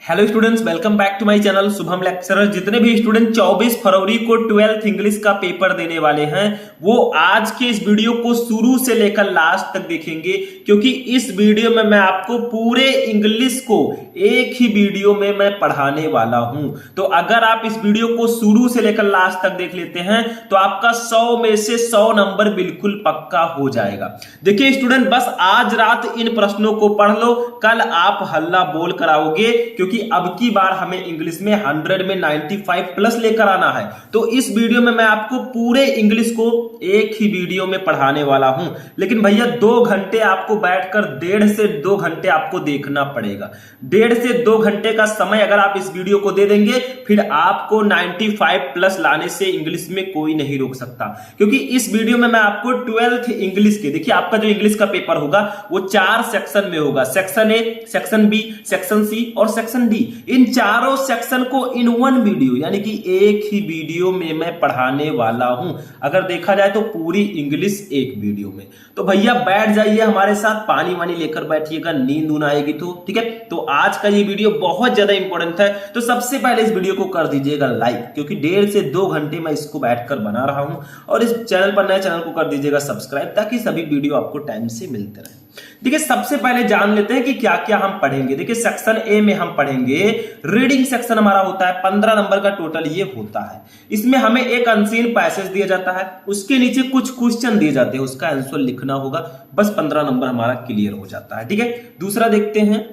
Hello students, welcome back to my channel Shubham lecturer. जितने भी student 24 फरवरी को 12th इंग्लिश का पेपर देने वाले हैं वो आज के इस वीडियो को शुरू से लेकर लास्ट तक देखेंगे, क्योंकि इस वीडियो में मैं आपको पूरे इंग्लिश को एक ही वीडियो में मैं पढ़ाने वाला हूं। तो अगर आप इस वीडियो को शुरू से लेकर लास्ट तक देख लेते हैं तो आपका 100 में से 100 नंबर बिल्कुल पक्का हो जाएगा। देखिए स्टूडेंट, बस आज रात इन प्रश्नों को पढ़ लो, कल आप हल्ला बोल कराओगे, क्योंकि अब की बार हमें इंग्लिश में 100 में 95 प्लस लेकर आना है। तो इस वीडियो में मैं आपको पूरे इंग्लिश को एक ही वीडियो में पढ़ाने वाला हूं। लेकिन भैया 2 घंटे आपको बैठकर 1.5 से 2 घंटे आपको देखना पड़ेगा। 1.5 से 2 घंटे का समय अगर आप इस वीडियो को दे देंगे, फिर आपको 95 प्लस लाने से इंग्लिश में कोई नहीं रोक सकता। क्योंकि इस वीडियो में मैं आपको 12th इंग्लिश के, देखिए आपका जो इंग्लिश का पेपर होगा वो 4 सेक्शन में होगा। Section A, section B, section C और सेक्शन डी। इन चारों सेक्शन को इन वन वीडियो यानी कि एक ही वीडियो में मैं पढ़ाने वाला हूं। अगर देखा जाए तो पूरी इंग्लिश एक वीडियो में। तो भैया बैठ जाइए हमारे साथ, पानी वानी लेकर बैठिएगा, नींद ऊन आएगी तो ठीक है। तो आज का ये वीडियो बहुत ज्यादा इंपॉर्टेंट है, तो सबसे पहले इस वीडियो को कर दीजिएगा लाइक, क्योंकि 1.5 से 2 घंटे मैं इसको बैठकर बना रहा हूं। और इस चैनल पर नए चैनल को कर दीजिएगा सब्सक्राइब, ताकि सभी वीडियो आपको टाइम से मिलते रहे। देखिए सबसे पहले जान लेते हैं कि क्या क्या हम पढ़ेंगे। देखिए सेक्शन ए में हम पढ़ेंगे रीडिंग सेक्शन, हमारा होता है 15 नंबर का टोटल ये होता है। इसमें हमें एक अनसीन पैसेज दिया जाता है, उसके नीचे कुछ क्वेश्चन दिए जाते हैं, उसका आंसर लिखना होगा, बस 15 नंबर हमारा क्लियर हो जाता है। ठीक है, दूसरा देखते हैं।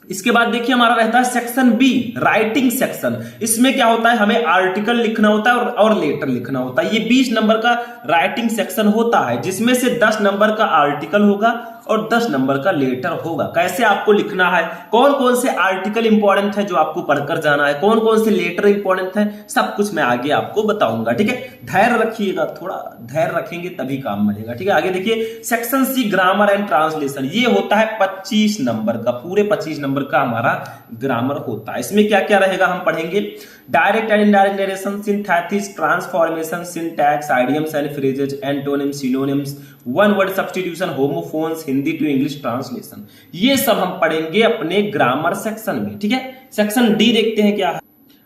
इसके बाद देखिए हमारा रहता है सेक्शन बी, राइटिंग सेक्शन। इसमें क्या होता है, हमें आर्टिकल लिखना होता है और लेटर लिखना होता है। ये 20 नंबर का राइटिंग सेक्शन होता है, जिसमें से 10 नंबर का आर्टिकल होगा और 10 नंबर का लेटर होगा। कैसे आपको लिखना है, कौन कौन से आर्टिकल इंपॉर्टेंट है जो आपको पढ़कर जाना है, कौन कौन से लेटर इंपॉर्टेंट है, सब कुछ मैं आगे आपको बताऊंगा। ठीक है, धैर्य रखिएगा, थोड़ा धैर्य रखेंगे तभी काम बनेगा। ठीक है, आगे देखिए section C, grammar and translation. ये होता है 25 नंबर का, पूरे 25 नंबर का हमारा ग्रामर होता है। इसमें क्या क्या रहेगा हम पढ़ेंगे। Direct and indirect narration, synthesis, transformation, syntax, idioms and phrases, antonyms, synonyms, one word substitution, homophones, Hindi to English translation. ये सब हम पढ़ेंगे अपने ग्रामर सेक्शन में। ठीक है, सेक्शन डी देखते हैं क्या है।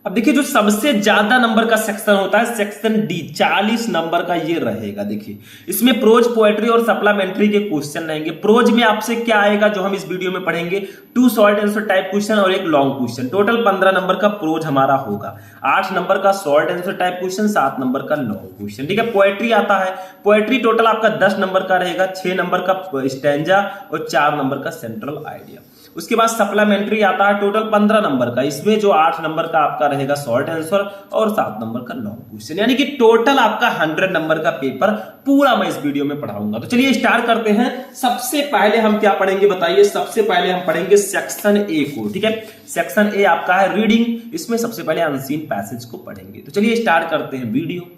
अब देखिए जो सबसे ज्यादा नंबर का सेक्शन होता है सेक्शन डी, 40 नंबर का ये रहेगा। देखिए इसमें प्रोज, पोएट्री और सप्लीमेंट्री के क्वेश्चन रहेंगे। प्रोज में आपसे क्या आएगा जो हम इस वीडियो में पढ़ेंगे, 2 शॉर्ट आंसर टाइप क्वेश्चन और 1 लॉन्ग क्वेश्चन। टोटल 15 नंबर का प्रोज हमारा होगा, 8 नंबर का short answer type question, 7 number का लॉन्ग क्वेश्चन। ठीक है, पोएट्री आता है, पोएट्री टोटल आपका 10 नंबर का रहेगा, 6 नंबर का स्टैंजा और 4 नंबर का सेंट्रल आइडिया। उसके बाद सप्लीमेंट्री आता है, टोटल 15 नंबर का, इसमें जो 8 नंबर का आपका रहेगा शॉर्ट आंसर और 7 नंबर का लॉन्ग क्वेश्चन। यानी कि टोटल आपका 100 नंबर का पेपर पूरा मैं इस वीडियो में पढ़ाऊंगा। तो चलिए स्टार्ट करते हैं। सबसे पहले हम क्या पढ़ेंगे बताइए। सबसे पहले हम पढ़ेंगे सेक्शन ए को। ठीक है, सेक्शन ए आपका है रीडिंग, इसमें सबसे पहले अनसीन पैसेज को पढ़ेंगे। तो चलिए स्टार्ट करते हैं वीडियो।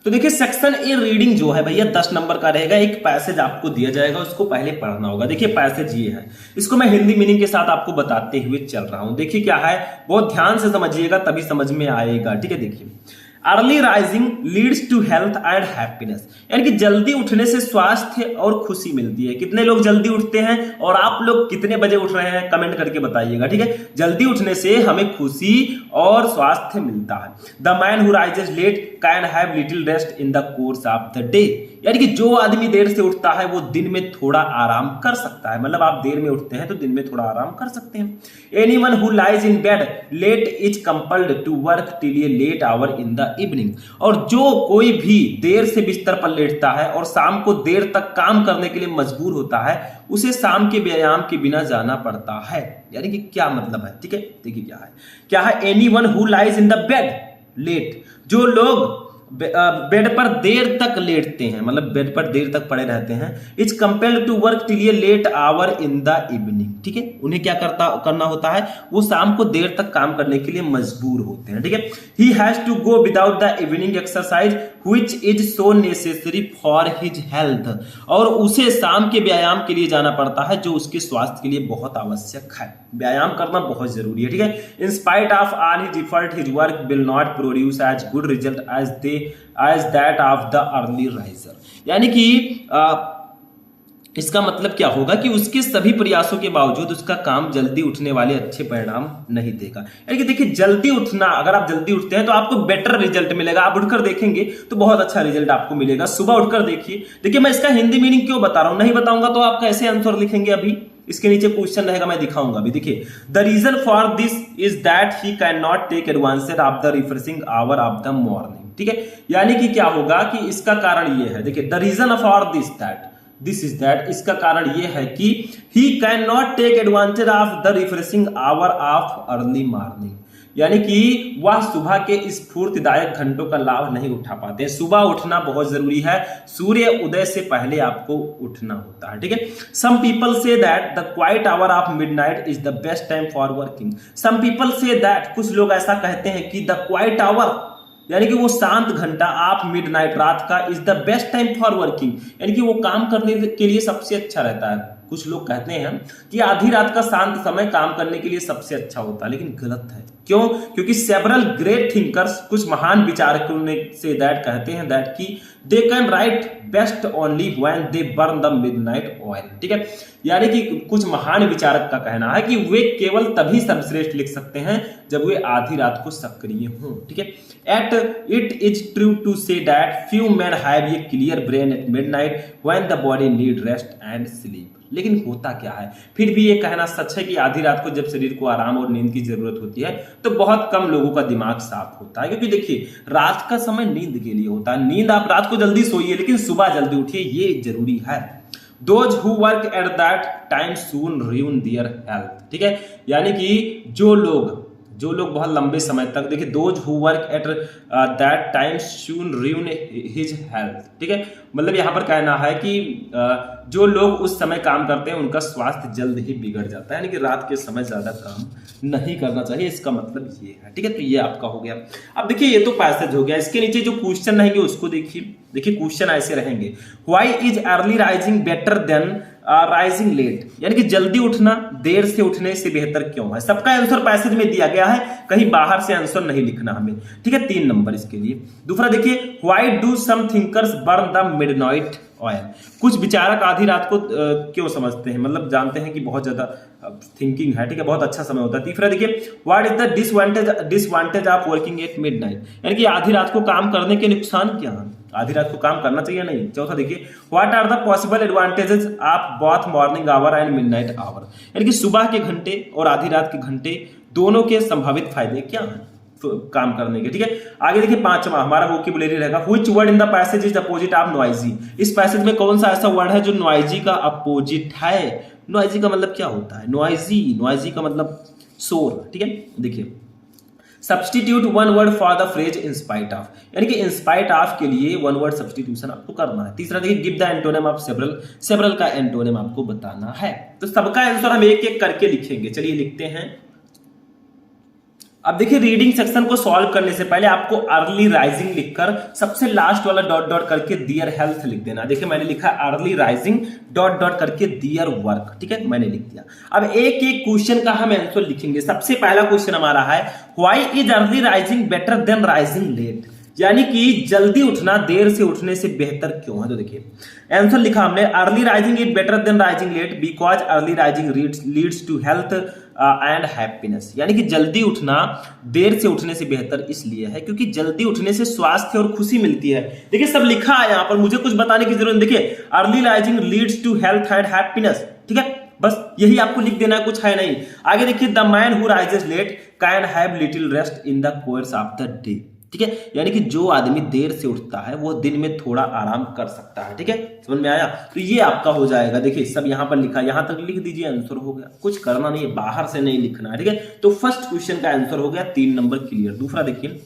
तो देखिए सेक्शन ए रीडिंग जो है भैया 10 नंबर का रहेगा। एक पैसेज आपको दिया जाएगा, उसको पहले पढ़ना होगा। देखिए पैसेज ये है, इसको मैं हिंदी मीनिंग के साथ आपको बताते हुए चल रहा हूं। देखिए क्या है, बहुत ध्यान से समझिएगा तभी समझ में आएगा। ठीक है, देखिए early rising leads to health and happiness, यानी कि जल्दी उठने से स्वास्थ्य और खुशी मिलती है। कितने लोग जल्दी उठते हैं और आप लोग कितने बजे उठ रहे हैं कमेंट करके बताइएगा। ठीक है, जल्दी उठने से हमें खुशी और स्वास्थ्य मिलता है। The man who rises late can have little rest in the course of the day, यानी कि जो आदमी देर से उठता है वो दिन में थोड़ा आराम कर सकता है। मतलब आप देर में उठते हैं तो दिन में थोड़ा आराम कर सकते हैं। Anyone who lies in bed late is compelled to work till a late hour in the evening, और जो कोई भी देर से बिस्तर पर लेटता है और शाम को देर तक काम करने के लिए मजबूर होता है, उसे शाम के व्यायाम के बिना जाना पड़ता है। यानी कि क्या मतलब है। ठीक है, देखिए क्या है anyone who lies in the bed late, जो लोग बेड पर देर तक लेटते हैं, मतलब बेड पर देर तक पड़े रहते हैं, is compelled to work till a late hour in the evening. ठीक है, उन्हें क्या करना होता है, वो शाम को देर तक काम करने के लिए मजबूर होते हैं। ठीक है, he has to go without the evening exercise which is so necessary for his health, और उसे शाम के व्यायाम के लिए जाना पड़ता है जो उसके स्वास्थ्य के लिए बहुत आवश्यक है। व्यायाम करना बहुत जरूरी है। ठीक है, in spite of all his effort his work will not produce as good result as that of the early riser, यानी कि इसका मतलब क्या होगा कि उसके सभी प्रयासों के बावजूद उसका काम जल्दी उठने वाले अच्छे परिणाम नहीं देगा। यानी कि देखिए, जल्दी उठना, अगर आप जल्दी उठते हैं तो आपको बेटर रिजल्ट मिलेगा। आप उठकर देखेंगे तो बहुत अच्छा रिजल्ट आपको मिलेगा। सुबह उठकर देखिए। देखिए, मैं इसका हिंदी मीनिंग क्यों बता रहा हूं, नहीं बताऊंगा तो आप कैसे आंसर लिखेंगे। अभी इसके नीचे क्वेश्चन रहेगा, मैं दिखाऊंगा अभी। देखिए, the reason for this is that he can not take advantage of the refreshing hour of the morning. ठीक है, यानी कि क्या होगा कि इसका कारण ये है। देखिए, the reason for this is that, इसका कारण यह है कि he can not take advantage of the refreshing hour of early morning, यानी कि वह सुबह के स्फूर्तिदायक घंटों का लाभ नहीं उठा पाते। सुबह उठना बहुत जरूरी है, सूर्य उदय से पहले आपको उठना होता है। ठीक है, some people say that the quiet hour of midnight is the best time for working. Some people say that, कुछ लोग ऐसा कहते हैं कि द क्वाइट आवर, यानी कि वो शांत घंटा आप मिडनाइट, रात का, is the best time for working, यानी कि वो काम करने के लिए सबसे अच्छा रहता है। कुछ लोग कहते हैं कि आधी रात का शांत समय काम करने के लिए सबसे अच्छा होता है, लेकिन गलत है। क्यों? क्योंकि सेवरल ग्रेट थिंकर्स, कुछ महान विचारकों ने से दैट कहते हैं दैट कि दे can write best only when they burn the midnight oil. ठीक है, यानी कि कुछ महान विचारक का कहना है कि वे केवल तभी सर्वश्रेष्ठ लिख सकते हैं जब वे आधी रात को सक्रिय हों। ठीक है, at it is true to say that few man have a clear brain at midnight when the body need rest and sleep. लेकिन होता क्या है, फिर भी ये कहना सच है कि आधी रात को जब शरीर को आराम और नींद की जरूरत होती है तो बहुत कम लोगों का दिमाग साफ होता है। क्योंकि देखिए, रात का समय नींद के लिए होता है। नींद, आप रात को जल्दी सोइए लेकिन सुबह जल्दी उठिए, ये जरूरी है। Those who work at that time soon ruin their health। ठीक है, यानी कि जो लोग बहुत लंबे समय तक, देखिए, those who work at that time soon ruin his health। ठीक है, मतलब यहाँ पर कहना है कि जो लोग उस समय काम करते हैं उनका स्वास्थ्य जल्द ही बिगड़ जाता है, यानी कि रात के समय ज्यादा काम नहीं करना चाहिए, इसका मतलब ये है। ठीक है, तो ये आपका हो गया। अब देखिए, ये तो पैसेज हो गया, इसके नीचे जो क्वेश्चन रहेंगे उसको देखिए। देखिए, क्वेश्चन ऐसे रहेंगे, why is early rising better than rising late, यानी कि जल्दी उठना देर से उठने से बेहतर क्यों है। सबका आंसर पैसेज में दिया गया है, कहीं बाहर से आंसर नहीं लिखना हमें। ठीक है, 3 नंबर इसके लिए। दूसरा देखिए, why do some thinkers burn the midnight oil, कुछ विचारक आधी रात को क्यों समझते हैं, मतलब जानते हैं कि बहुत ज्यादा थिंकिंग है। ठीक है, बहुत अच्छा समय होता है। तीसरा देखिए, what is the disadvantage of working at midnight, यानी कि आधी रात को काम करने के नुकसान क्या है, आधी रात को काम करना चाहिए नहीं। चौथा देखिए, what are the possible advantages of both morning hour and midnight hour, यानी कि सुबह के घंटे और आधी रात के घंटे दोनों के संभावित फायदे क्या हैं काम करने के। ठीक है, आगे देखिए, 5वां हमारा वोकैबुलरी रहेगा, which word in the passage is opposite of noisy. इस पैसेज में कौन सा ऐसा वर्ड है जो नॉइजी का अपोजिट है। नॉइजी का मतलब क्या होता है, नॉइजी का मतलब शोर। ठीक है, देखिए, substitute one word for the phrase in spite of, यानी कि इन स्पाइट ऑफ के लिए वन वर्ड सब्सटीट्यूशन आपको करना है। तीसरा देखिए, give the antonym of several का एंटोनिम आपको बताना है। तो सबका आंसर हम एक एक करके लिखेंगे। चलिए लिखते हैं। अब देखिए, रीडिंग सेक्शन को सॉल्व करने से पहले आपको अर्ली राइजिंग लिखकर सबसे लास्ट वाला डॉट डॉट करके दियर हेल्थ लिख देना। देखिए, मैंने लिखा अर्ली राइजिंग डॉट डॉट करके दियर वर्क। ठीक है, मैंने लिख दिया। अब एक एक क्वेश्चन का हम आंसर लिखेंगे। सबसे पहला क्वेश्चन हमारा है, why is early rising better than rising late, यानी कि जल्दी उठना देर से उठने से बेहतर क्यों है। तो देखिए, आंसर लिखा हमने, early rising is better than rising late because early rising leads to health and happiness, यानी कि जल्दी उठना देर से उठने से बेहतर इसलिए है क्योंकि जल्दी उठने से स्वास्थ्य और खुशी मिलती है। देखिए, सब लिखा है यहाँ पर, मुझे कुछ बताने की जरूरत नहीं। देखिए, early rising leads to health and happiness. ठीक है, बस यही आपको लिख देना है, कुछ है नहीं। आगे देखिए, the man who rises late can have little rest in the course of the day. ठीक है, यानी कि जो आदमी देर से उठता है वो दिन में थोड़ा आराम कर सकता है। ठीक है, समझ में आया। तो ये आपका हो जाएगा। देखिए, सब यहां पर लिखा, यहां तक लिख दीजिए, आंसर हो गया। कुछ करना नहीं है, बाहर से नहीं लिखना है। ठीक है, तो फर्स्ट क्वेश्चन का आंसर हो गया, 3 नंबर क्लियर। दूसरा देखिए,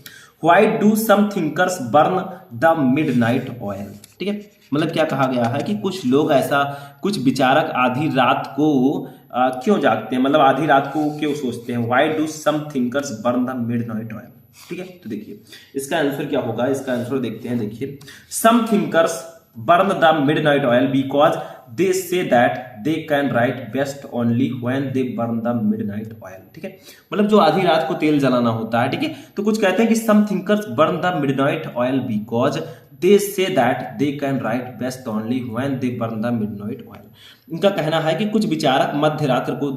why do some thinkers burn the midnight oil. ठीक है, मतलब क्या कहा गया है कि कुछ विचारक आधी रात को क्यों जागते हैं, मतलब आधी रात को क्यों सोचते हैं। Why do some thinkers burn the midnight oil. ठीक है, तो देखिए, इसका आंसर क्या होगा, इसका आंसर देखते हैं। देखिए, some thinkers burn the midnight oil because they say that they can write best only when they burn the midnight oil. ठीक है, मतलब जो आधी रात को तेल जलाना होता है। ठीक है, तो कुछ कहते हैं कि some thinkers burn the midnight oil because they say that they can write best only when they burn the midnight oil. इनका कहना है कि कुछ विचारक मध्य रात्र को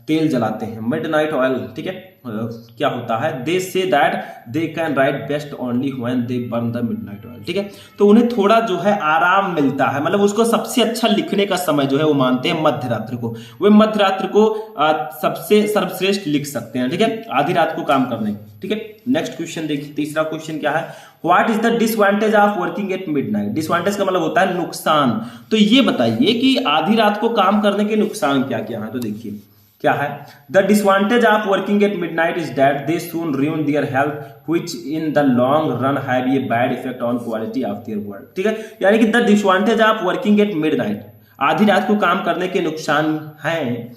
तेल जलाते हैं, मिडनाइट ऑयल, ठीक है। क्या होता है, they say that they can write best only when they burn the midnight oil, ठीक है। तो उन्हें थोड़ा जो है आराम मिलता है, मतलब उसको सबसे अच्छा लिखने का समय जो है वो मानते हैं मध्य रात्र को, वे मध्य रात्र को सबसे सर्वश्रेष्ठ लिख सकते हैं, ठीक है, आधी रात को काम करने, ठीक है। नेक्स्ट क्वेश्चन देखिए, तीसरा क्वेश्चन क्या है, what is the disadvantage of working at midnight. Disadvantage का मतलब होता है नुकसान। तो ये बताइए कि आधी रात को काम करने के नुकसान क्या क्या है। तो देखिए क्या है, the disadvantage of working at midnight is that they soon ruin their health which in the long run have a bad effect on quality of their work, ठीक है। यानी कि the disadvantage of working at midnight, आधी रात को काम करने के नुकसान हैं,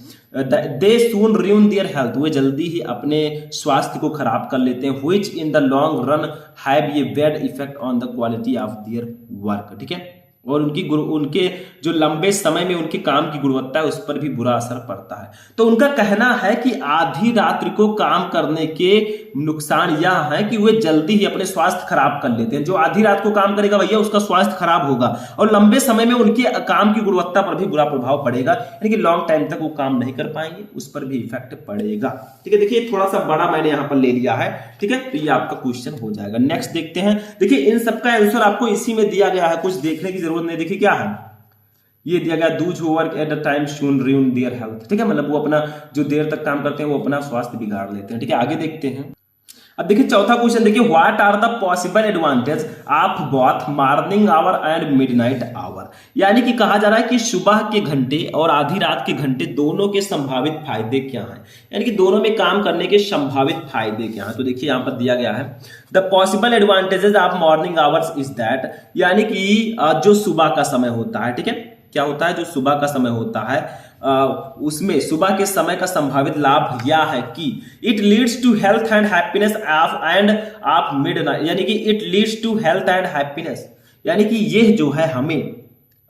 दे सून ruin their health, वे जल्दी ही अपने स्वास्थ्य को खराब कर लेते हैं, which in the long run have a bad effect on the quality of their work, ठीक है। और उनके जो लंबे समय में उनके काम की गुणवत्ता है उस पर भी बुरा असर पड़ता है। तो उनका कहना है कि आधी रात्रि को काम करने के नुकसान यह है कि वे जल्दी ही अपने स्वास्थ्य खराब कर लेते हैं। जो आधी रात को काम करेगा भैया उसका स्वास्थ्य खराब होगा और लंबे समय में उनके काम की गुणवत्ता पर भी बुरा प्रभाव पड़ेगा, यानी कि लॉन्ग टाइम तक वो काम नहीं कर पाएंगे, उस पर भी इफेक्ट पड़ेगा, ठीक है। देखिए थोड़ा सा बड़ा मैंने यहाँ पर ले लिया है, ठीक है, तो ये आपका क्वेश्चन हो जाएगा। नेक्स्ट देखते हैं, देखिए इन सबका आंसर आपको इसी में दिया गया है, कुछ देखने की जरूरत नहीं। देखिए क्या है, ये दिया गया, those who work at the time soon ruin their health, ठीक है, मतलब वो अपना जो देर तक काम करते हैं वो अपना स्वास्थ्य बिगाड़ लेते हैं, ठीक है। आगे देखते हैं, अब देखिए चौथा क्वेश्चन देखिए, what are the possible advantage of both morning hour and midnight hour. यानी कि कहा जा रहा है कि सुबह के घंटे और आधी रात के घंटे दोनों के संभावित फायदे क्या हैं, यानी कि दोनों में काम करने के संभावित फायदे क्या हैं। तो देखिए यहां पर दिया गया है, the possible advantages of morning hours is that, यानी कि जो सुबह का समय होता है, ठीक है, क्या होता है, जो सुबह का समय होता है उसमें सुबह के समय का संभावित लाभ यह है कि it leads to health and happiness of midnight, यानी कि it leads to health and happiness, यानी कि यह जो है हमें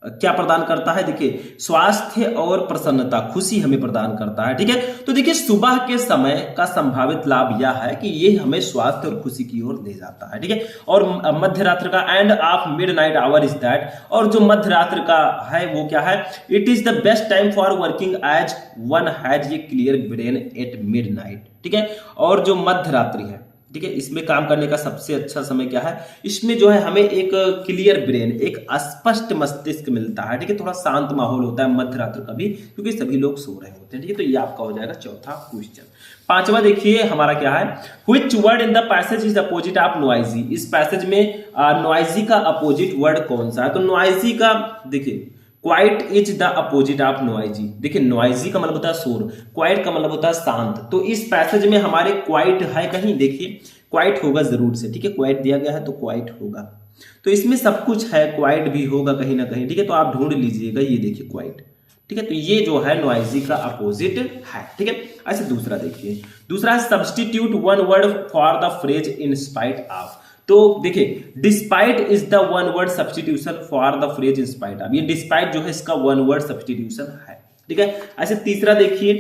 क्या प्रदान करता है, देखिए स्वास्थ्य और प्रसन्नता, खुशी हमें प्रदान करता है, ठीक है। तो देखिए सुबह के समय का संभावित लाभ यह है कि ये हमें स्वास्थ्य और खुशी की ओर ले जाता है, ठीक है। और मध्य रात्र का and of midnight hour is that, और जो मध्य रात्र का है वो क्या है, it is the best time for working as one has a clear brain at midnight, ठीक है। और जो मध्य रात्रि है, ठीक है, इसमें काम करने का सबसे अच्छा समय क्या है, इसमें जो है हमें एक क्लियर ब्रेन, एक स्पष्ट मस्तिष्क मिलता है, ठीक है। थोड़ा शांत माहौल होता है मध्य रात्र का भी, क्योंकि सभी लोग सो रहे होते हैं, ठीक है। तो ये आपका हो जाएगा चौथा क्वेश्चन। पांचवा देखिए हमारा क्या है, which word in the passage is opposite of noisy. इस पैसेज में नॉइजी का अपोजिट वर्ड कौन सा है। तो नॉइजी का देखिए quite is the opposite of noisy. देखिए नॉइजी का मतलब होता है शोर, क्वाइट का मतलब होता है शांत। तो इस पैसेज में हमारे क्वाइट है कहीं, देखिए क्वाइट होगा जरूर से, ठीक है, क्वाइट दिया गया है तो क्वाइट होगा। तो इसमें सब कुछ है, क्वाइट भी होगा कहीं ना कहीं, ठीक है। तो आप ढूंढ लीजिएगा, ये देखिए क्वाइट, ठीक है। तो ये जो है नॉइजी का अपोजिट है, ठीक है। ऐसे दूसरा देखिए, दूसरा है substitute one word for the phrase in spite of. तो देखिए despite is the one word substitution for the phrase in spite of, ये डिस्पाइट जो है इसका वन वर्ड सब्स्टिट्यूशन है, ठीक है। ऐसे तीसरा देखिए,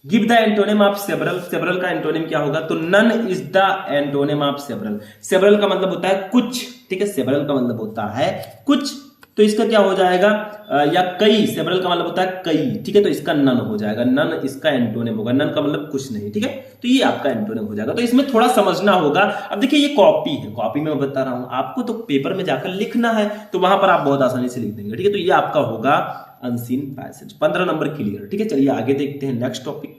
give the antonym of several. Several का एंटोनिम क्या होगा, तो none is the antonym of several. Several का मतलब होता है कुछ, ठीक है, सेवरल का मतलब होता है कुछ, तो इसका क्या हो जाएगा, या कई, सेवरल का मतलब होता है कई, ठीक है। तो इसका नन हो जाएगा, नन इसका एंटोनिम होगा, नन का मतलब कुछ नहीं, ठीक है। तो ये आपका एंटोनिम हो जाएगा। तो इसमें थोड़ा समझना होगा। अब देखिए ये कॉपी है, कॉपी में मैं बता रहा हूं आपको, तो पेपर में जाकर लिखना है, तो वहां पर आप बहुत आसानी से लिख देंगे, ठीक है। तो ये आपका होगा अनसीन पैसेज, 15 नंबर क्लियर, ठीक है। चलिए आगे देखते हैं नेक्स्ट टॉपिक।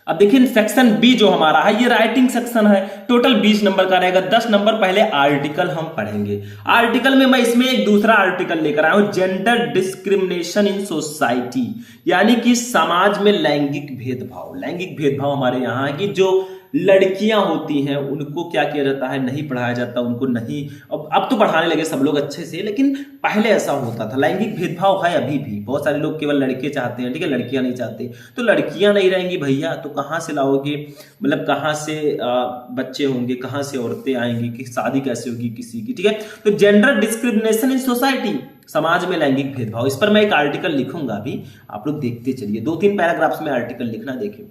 अब देखिए सेक्शन बी जो हमारा है ये राइटिंग सेक्शन है, टोटल 20 नंबर का रहेगा। 10 नंबर पहले आर्टिकल हम पढ़ेंगे। आर्टिकल में मैं इसमें एक दूसरा आर्टिकल लेकर आया हूं, जेंडर डिस्क्रिमिनेशन इन सोसाइटी, यानी कि समाज में लैंगिक भेदभाव। लैंगिक भेदभाव हमारे यहाँ है कि जो लड़कियां होती हैं उनको क्या किया जाता है, नहीं पढ़ाया जाता, उनको नहीं, अब तो पढ़ाने लगे सब लोग अच्छे से, लेकिन पहले ऐसा होता था। लैंगिक भेदभाव है अभी भी, बहुत सारे लोग केवल लड़के चाहते हैं, ठीक है, लड़कियां नहीं चाहते। तो लड़कियां नहीं रहेंगी भैया तो कहाँ से लाओगे, मतलब कहाँ से बच्चे होंगे, कहाँ से औरतें आएंगी, कि शादी कैसे होगी किसी की, ठीक है। तो जेंडर डिस्क्रिमिनेशन इन सोसाइटी, समाज में लैंगिक भेदभाव, इस पर मैं एक आर्टिकल लिखूंगा अभी, आप लोग देखते चलिए। 2-3 पैराग्राफ्स में आर्टिकल लिखना। देखिए,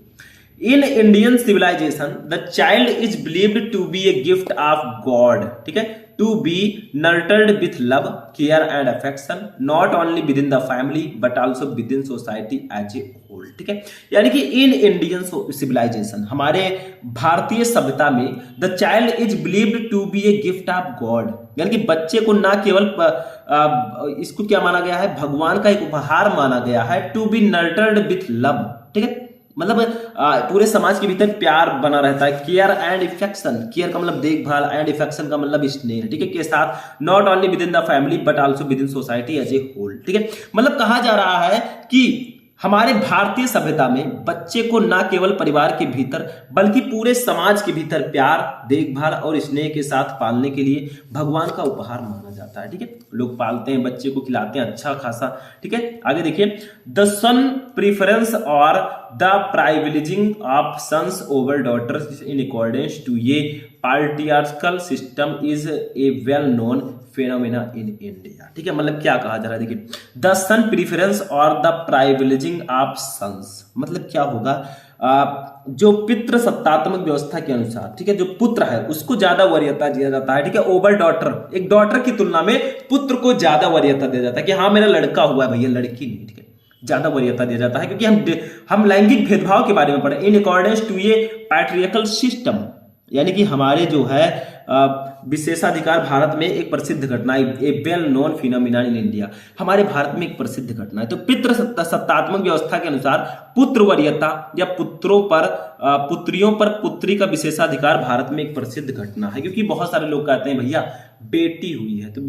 in Indian civilisation the child is believed to be a gift of God, ठीक है। To be nurtured with love, care and affection, not only within the family but also within society as a whole. ठीक है, यानी कि इन Indian civilisation, हमारे भारतीय सभ्यता में the child is believed to be a gift of God, यानी कि बच्चे को ना केवल इसको क्या माना गया है, भगवान का एक उपहार माना गया है, to be nurtured with love. ठीक है, मतलब पूरे समाज के भीतर प्यार बना रहता है, केयर एंड इफेक्शन, केयर का मतलब देखभाल एंड इफेक्शन का मतलब स्नेह, ठीक है, के साथ, not only within the family but also within society as a whole. ठीक है, मतलब कहा जा रहा है कि हमारे भारतीय सभ्यता में बच्चे को ना केवल परिवार के भीतर बल्कि पूरे समाज के भीतर प्यार, देखभाल और स्नेह के साथ पालने के लिए भगवान का उपहार माना जाता है। ठीक है, लोग पालते हैं, बच्चे को खिलाते हैं अच्छा खासा। ठीक है, आगे देखिए, द सन प्रीफरेंस और the privileging of sons over daughters in accordance to ये patriarchal system is a well known phenomena in India. ठीक है, मतलब क्या कहा जा रहा है, देखिए, द सन प्रीफरेंस और द प्राइविलेजिंग ऑफ सन्स, मतलब क्या होगा, जो पितृ सत्तात्मक व्यवस्था के अनुसार, ठीक है, जो पुत्र है उसको ज्यादा वरीयता दिया जाता है। ठीक है, ओवर डॉटर, एक डॉटर की तुलना में पुत्र को ज्यादा वरीयता दिया जाता है कि हाँ मेरा लड़का हुआ है भैया, लड़की नहीं। ठीक है, ज्यादा वरीयता दिया जाता है क्योंकि हम लैंगिक भेदभाव के बारे में पढ़े, इन अकॉर्डेंस टू ये पैट्रियर्कल सिस्टम, यानी कि हमारे जो है विशेषाधिकार भारत में एक प्रसिद्ध घटना है, a well known phenomena in India, हमारे भारत में एक प्रसिद्ध घटना है। तो पितृ सत्तात्मक व्यवस्था के अनुसार पुत्र वरीयता या पुत्रों पर पुत्रियों पर पुत्री का विशेषाधिकार भारत में एक प्रसिद्ध घटना है, क्योंकि बहुत सारे लोग कहते हैं भैया बेटी हुई है तो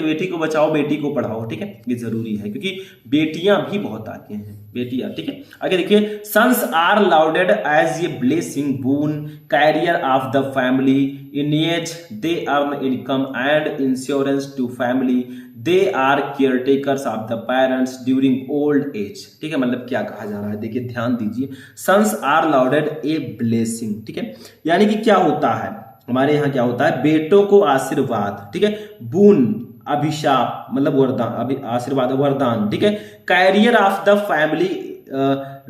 बेटी को बचाओ, बेटी को पढ़ाओ। ठीक है, ये जरूरी है क्योंकि बेटियां भी बहुत आगे हैं, बेटियां। ठीक है, आगे देखिए, sons are lauded as a blessing boon carrier of the family, in as they earn income and insurance to family, they are caretakers of the parents during old age. ठीक है, मतलब क्या कहा जा रहा है, देखिए ध्यान दीजिए, सन्स आर लाउडेड ए ब्लेसिंग। ठीक है, यानी कि क्या होता है, हमारे यहाँ क्या होता है, बेटों को आशीर्वाद, ठीक है, बून अभिशाप मतलब वरदान, आशीर्वाद वरदान। ठीक है, career of the family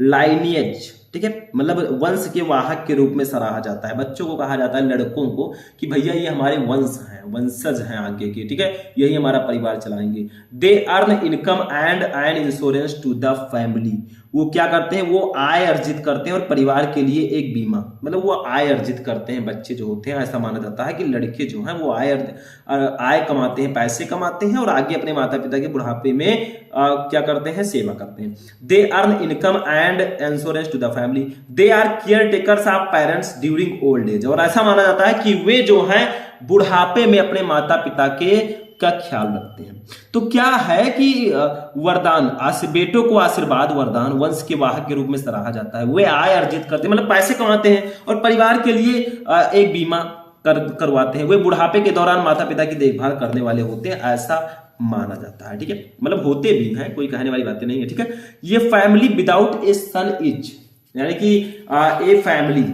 lineage, ठीक है, मतलब वंश के वाहक के रूप में सराहा जाता है। बच्चों को कहा जाता है, लड़कों को, कि भैया ये हमारे वंश हैं, वंशज हैं आगे के। ठीक है, यही हमारा परिवार चलाएंगे। They earn income and an insurance to the family, वो क्या करते हैं, वो आय अर्जित करते हैं और परिवार के लिए एक बीमा, मतलब वो आय अर्जित करते हैं। बच्चे जो होते हैं, ऐसा माना जाता है कि लड़के जो हैं वो आय कमाते हैं, पैसे कमाते हैं और आगे अपने माता पिता के बुढ़ापे में क्या करते हैं, सेवा करते हैं। They earn income and insurance to the family, they are caretakers of parents during old age, और ऐसा माना जाता है कि वे जो हैं बुढ़ापे में अपने माता पिता के का ख्याल रखते हैं। तो क्या है कि वरदान, बेटों को आशीर्वाद वरदान वंश के वाहक के रूप में सराहा जाता है। वे आय अर्जित करते हैं, मतलब पैसे कमाते हैं और परिवार के लिए एक बीमा करवाते हैं। वे बुढ़ापे के दौरान माता पिता की देखभाल करने वाले होते हैं, ऐसा माना जाता है। ठीक है, मतलब होते भी हैं, कोई कहने वाली बातें नहीं है। ठीक है, ये family without a son is, यानी कि ए फैमिली,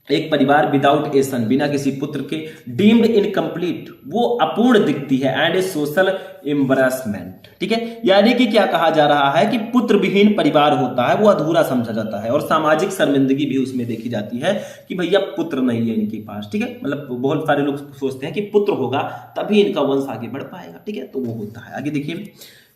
एक परिवार विदाउट ए सन, बिना किसी पुत्र के, डीम्ड इनकम्प्लीट, वो अपूर्ण दिखती है, एंड ए सोशल एम्बैरेसमेंट। ठीक है, यानी कि क्या कहा जा रहा है कि पुत्र विहीन परिवार होता है वो अधूरा समझा जाता है और सामाजिक शर्मिंदगी भी उसमें देखी जाती है कि भैया पुत्र नहीं है इनके पास। ठीक है, मतलब बहुत सारे लोग सोचते हैं कि पुत्र होगा तभी इनका वंश आगे बढ़ पाएगा। ठीक है, तो वो होता है। आगे देखिए,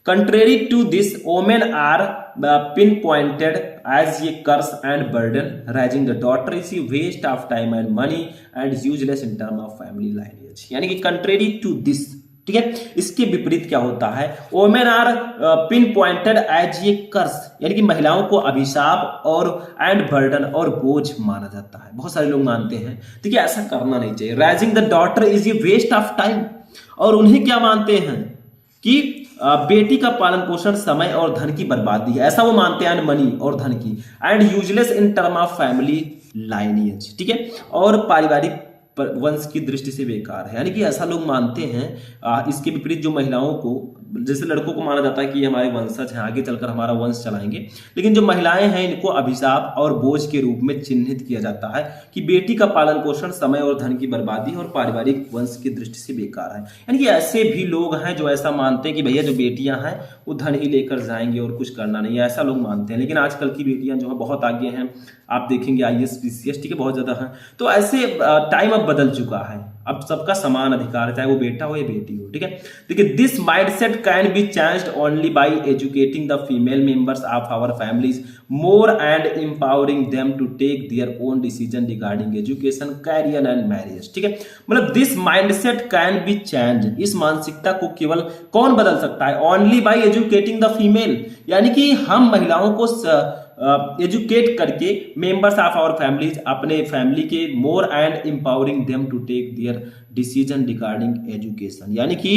Contrary to this, women are pinpointed as a curse and burden. Raising the daughter is a waste of time and money and useless in terms of family lineage. यानी कि contrary to this, ठीक है, इसके विपरीत क्या होता है, women are pinpointed as a curse, यानी कि महिलाओं को अभिशाप और and burden और बोझ माना जाता है। बहुत सारे लोग मानते हैं, ठीक है, ऐसा करना नहीं चाहिए। Raising the daughter is a waste of time, और उन्हें क्या मानते हैं कि बेटी का पालन पोषण समय और धन की बर्बादी है, ऐसा वो मानते हैं, मनी और धन की, and useless in term of family lineage. ठीक है, और पारिवारिक वंश की दृष्टि से बेकार है, यानी कि ऐसा लोग मानते हैं। इसके विपरीत जो महिलाओं को, जैसे लड़कों को माना जाता है कि ये हमारे वंशज हैं, आगे चलकर हमारा वंश चलाएंगे, लेकिन जो महिलाएं हैं इनको अभिशाप और बोझ के रूप में चिन्हित किया जाता है कि बेटी का पालन पोषण समय और धन की बर्बादी और पारिवारिक वंश की दृष्टि से बेकार है। यानी कि ऐसे भी लोग हैं जो ऐसा मानते हैं कि भैया जो बेटियां हैं वो धन ही लेकर जाएंगे और कुछ करना नहीं है, ऐसा लोग मानते हैं। लेकिन आजकल की बेटियां जो है बहुत आगे हैं, आप देखेंगे IAS PCS, ठीक है, बहुत ज्यादा है। तो ऐसे टाइम ऑफ अब बदल चुका है, अब सबका समान अधिकार है, चाहे वो बेटा हो या बेटी हो। ठीक है, देखिए this mindset can be changed only by educating the female members of our families more and empowering them to take their own decision regarding education, career and marriage. ठीक है, मतलब this mindset can be change, इस मानसिकता को केवल कौन बदल सकता है? Only by educating the female, यानी कि हम महिलाओं को एजुकेट करके मेंबर्स ऑफ आवर फैमिलीज, अपने फैमिली के, more and empowering them to take their decision regarding education, यानी कि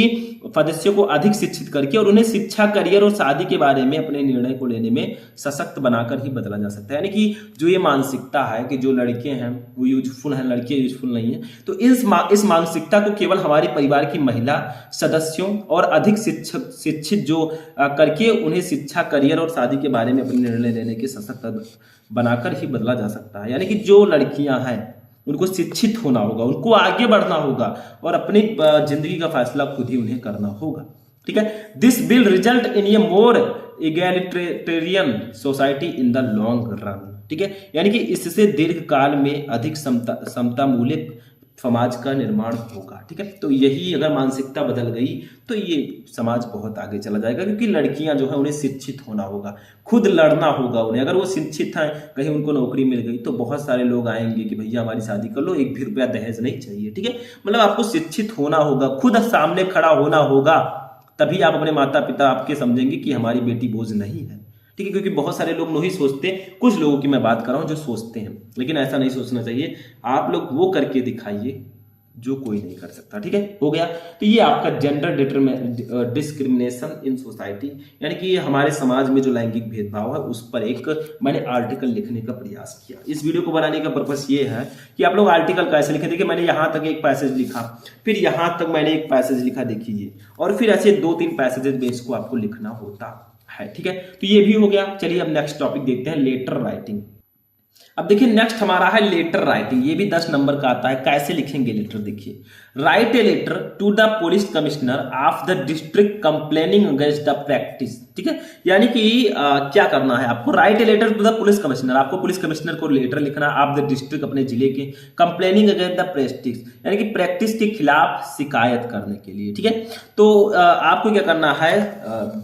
सदस्यों को अधिक शिक्षित करके और उन्हें शिक्षा, करियर और शादी के बारे में अपने निर्णय को लेने में सशक्त बनाकर ही बदला जा सकता है। यानी कि जो ये मानसिकता है कि जो लड़के हैं वो यूजफुल हैं, लड़कियां यूजफुल नहीं है, तो इस मानसिकता को केवल हमारे परिवार की महिला सदस्यों और अधिक शिक्षित जो करके उन्हें शिक्षा, करियर और शादी के बारे में अपने निर्णय लेने के सशक्त बनाकर ही बदला जा सकता है। यानी कि जो लड़कियां हैं उनको शिक्षित होना होगा, उनको आगे बढ़ना होगा और अपनी जिंदगी का फैसला खुद ही उन्हें करना होगा। ठीक है, this will result in a more egalitarian society in the long run. ठीक है, यानी कि इससे दीर्घ काल में अधिक समता मूलक समाज का निर्माण होगा। ठीक है, तो यही अगर मानसिकता बदल गई तो ये समाज बहुत आगे चला जाएगा, क्योंकि लड़कियां जो है उन्हें शिक्षित होना होगा, खुद लड़ना होगा उन्हें। अगर वो शिक्षित हैं, कहीं उनको नौकरी मिल गई तो बहुत सारे लोग आएंगे कि भैया हमारी शादी कर लो, 1 भी रुपया दहेज नहीं चाहिए। ठीक है, मतलब आपको शिक्षित होना होगा, खुद सामने खड़ा होना होगा, तभी आप अपने माता पिता आपके समझेंगे कि हमारी बेटी बोझ नहीं है। ठीक है, क्योंकि बहुत सारे लोग नहीं सोचते, कुछ लोगों की मैं बात कर रहा हूं जो सोचते हैं, लेकिन ऐसा नहीं सोचना चाहिए। आप लोग वो करके दिखाइए जो कोई नहीं कर सकता। ठीक है, हो गया। तो ये आपका जेंडर डिस्क्रिमिनेशन इन सोसाइटी, यानी कि हमारे समाज में जो लैंगिक भेदभाव है उस पर एक मैंने आर्टिकल लिखने का प्रयास किया। इस वीडियो को बनाने का पर्पस ये है कि आप लोग आर्टिकल कैसे लिखें। देखिए मैंने यहाँ तक एक पैसेज लिखा, फिर यहाँ तक मैंने एक पैसेज लिखा, देखिए, और फिर ऐसे 2-3 पैसेजेस में इसको आपको लिखना होता है। ठीक है, तो ये भी हो गया। चलिए अब नेक्स्ट टॉपिक देखते हैं, लेटर राइटिंग। अब देखिए नेक्स्ट हमारा है लेटर राइटिंग। ये भी 10 नंबर का आता है। कैसे लिखेंगे लेटर, देखिए, write a letter to the police commissioner of the district complaining against the practice. ठीक है, यानी कि क्या करना है आपको, write a letter to the police commissioner, आपको पुलिस कमिश्नर को लेटर लिखना ऑफ द डिस्ट्रिक्ट, अपने जिले के, कंप्लेनिंग अगेंस्ट द प्रैक्टिस, यानी कि प्रैक्टिस के खिलाफ शिकायत करने के लिए। ठीक है, तो आपको क्या करना है,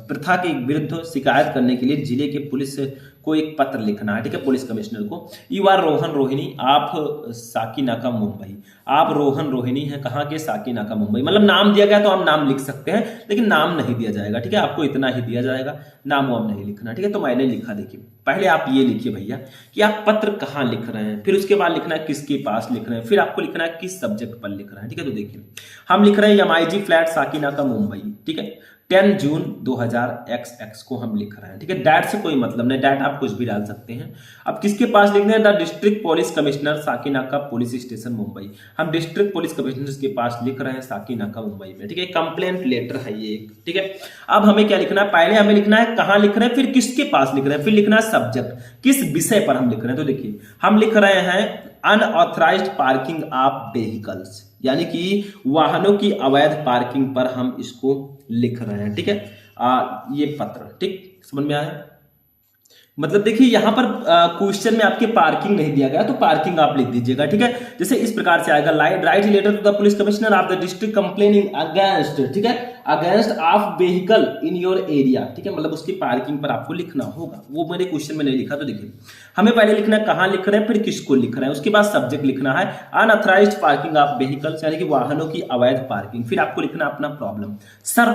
प्रथा के विरुद्ध शिकायत करने के लिए जिले के पुलिस को एक पत्र लिखना है। ठीक है, पुलिस कमिश्नर को। यू आर रोहन रोहिणी, आप साकीनाका मुंबई, आप रोहन रोहिणी हैं, कहाँ के, साकीनाका मुंबई। मतलब नाम दिया गया तो हम नाम लिख सकते हैं, लेकिन नाम नहीं दिया जाएगा। ठीक है, आपको इतना ही दिया जाएगा, नाम वाम नहीं लिखना। ठीक है, तो मैंने लिखा, देखिए पहले आप ये लिखिए भैया कि आप पत्र कहाँ लिख रहे हैं, फिर उसके बाद लिखना है किसके पास लिख रहे हैं, फिर आपको लिखना है किस सब्जेक्ट पर लिख रहे हैं। ठीक है, तो देखिए हम लिख रहे हैं MIG फ्लैट साकीनाका मुंबई। ठीक है, 10 जून 2000 को हम लिख रहे हैं। ठीक है, डैट से कोई मतलब नहीं, डैट आप कुछ भी डाल सकते हैं। अब किसके पास लिखना है, the district police commissioner Sakinaka police station Mumbai. हम डिस्ट्रिक्ट पुलिस कमिश्नर के पास लिख रहे हैं साकीनाका मुंबई में। ठीक है, कंप्लेंट लेटर है ये एक। ठीक है, अब हमें क्या लिखना है, पहले हमें लिखना है कहाँ लिख रहे हैं, फिर किसके पास लिख रहे हैं, फिर लिखना है सब्जेक्ट, किस विषय पर हम लिख रहे हैं। तो देखिए हम लिख रहे हैं अनऑथराइज्ड पार्किंग ऑफ व्हीकल्स, यानी कि वाहनों की अवैध पार्किंग पर हम इसको लिख रहे हैं। ठीक है, ये पत्र, ठीक समझ में आया। मतलब देखिए यहाँ पर क्वेश्चन में आपके पार्किंग नहीं दिया गया, तो पार्किंग आप लिख दीजिएगा। ठीक है, जैसे इस प्रकार से आएगा, write letter to the police commissioner of the district complaining against, ठीक है, against of vehicle in your area. ठीक है, मतलब उसकी पार्किंग पर आपको लिखना होगा, वो मेरे क्वेश्चन में नहीं लिखा। तो देखिए हमें पहले लिखना है कहाँ लिख रहे हैं, फिर किसको लिख रहे हैं, उसके बाद सब्जेक्ट लिखना है अनऑथराइज्ड पार्किंग ऑफ व्हीकल्स, यानी कि वाहनों की अवैध पार्किंग, फिर आपको लिखना अपना प्रॉब्लम, सर,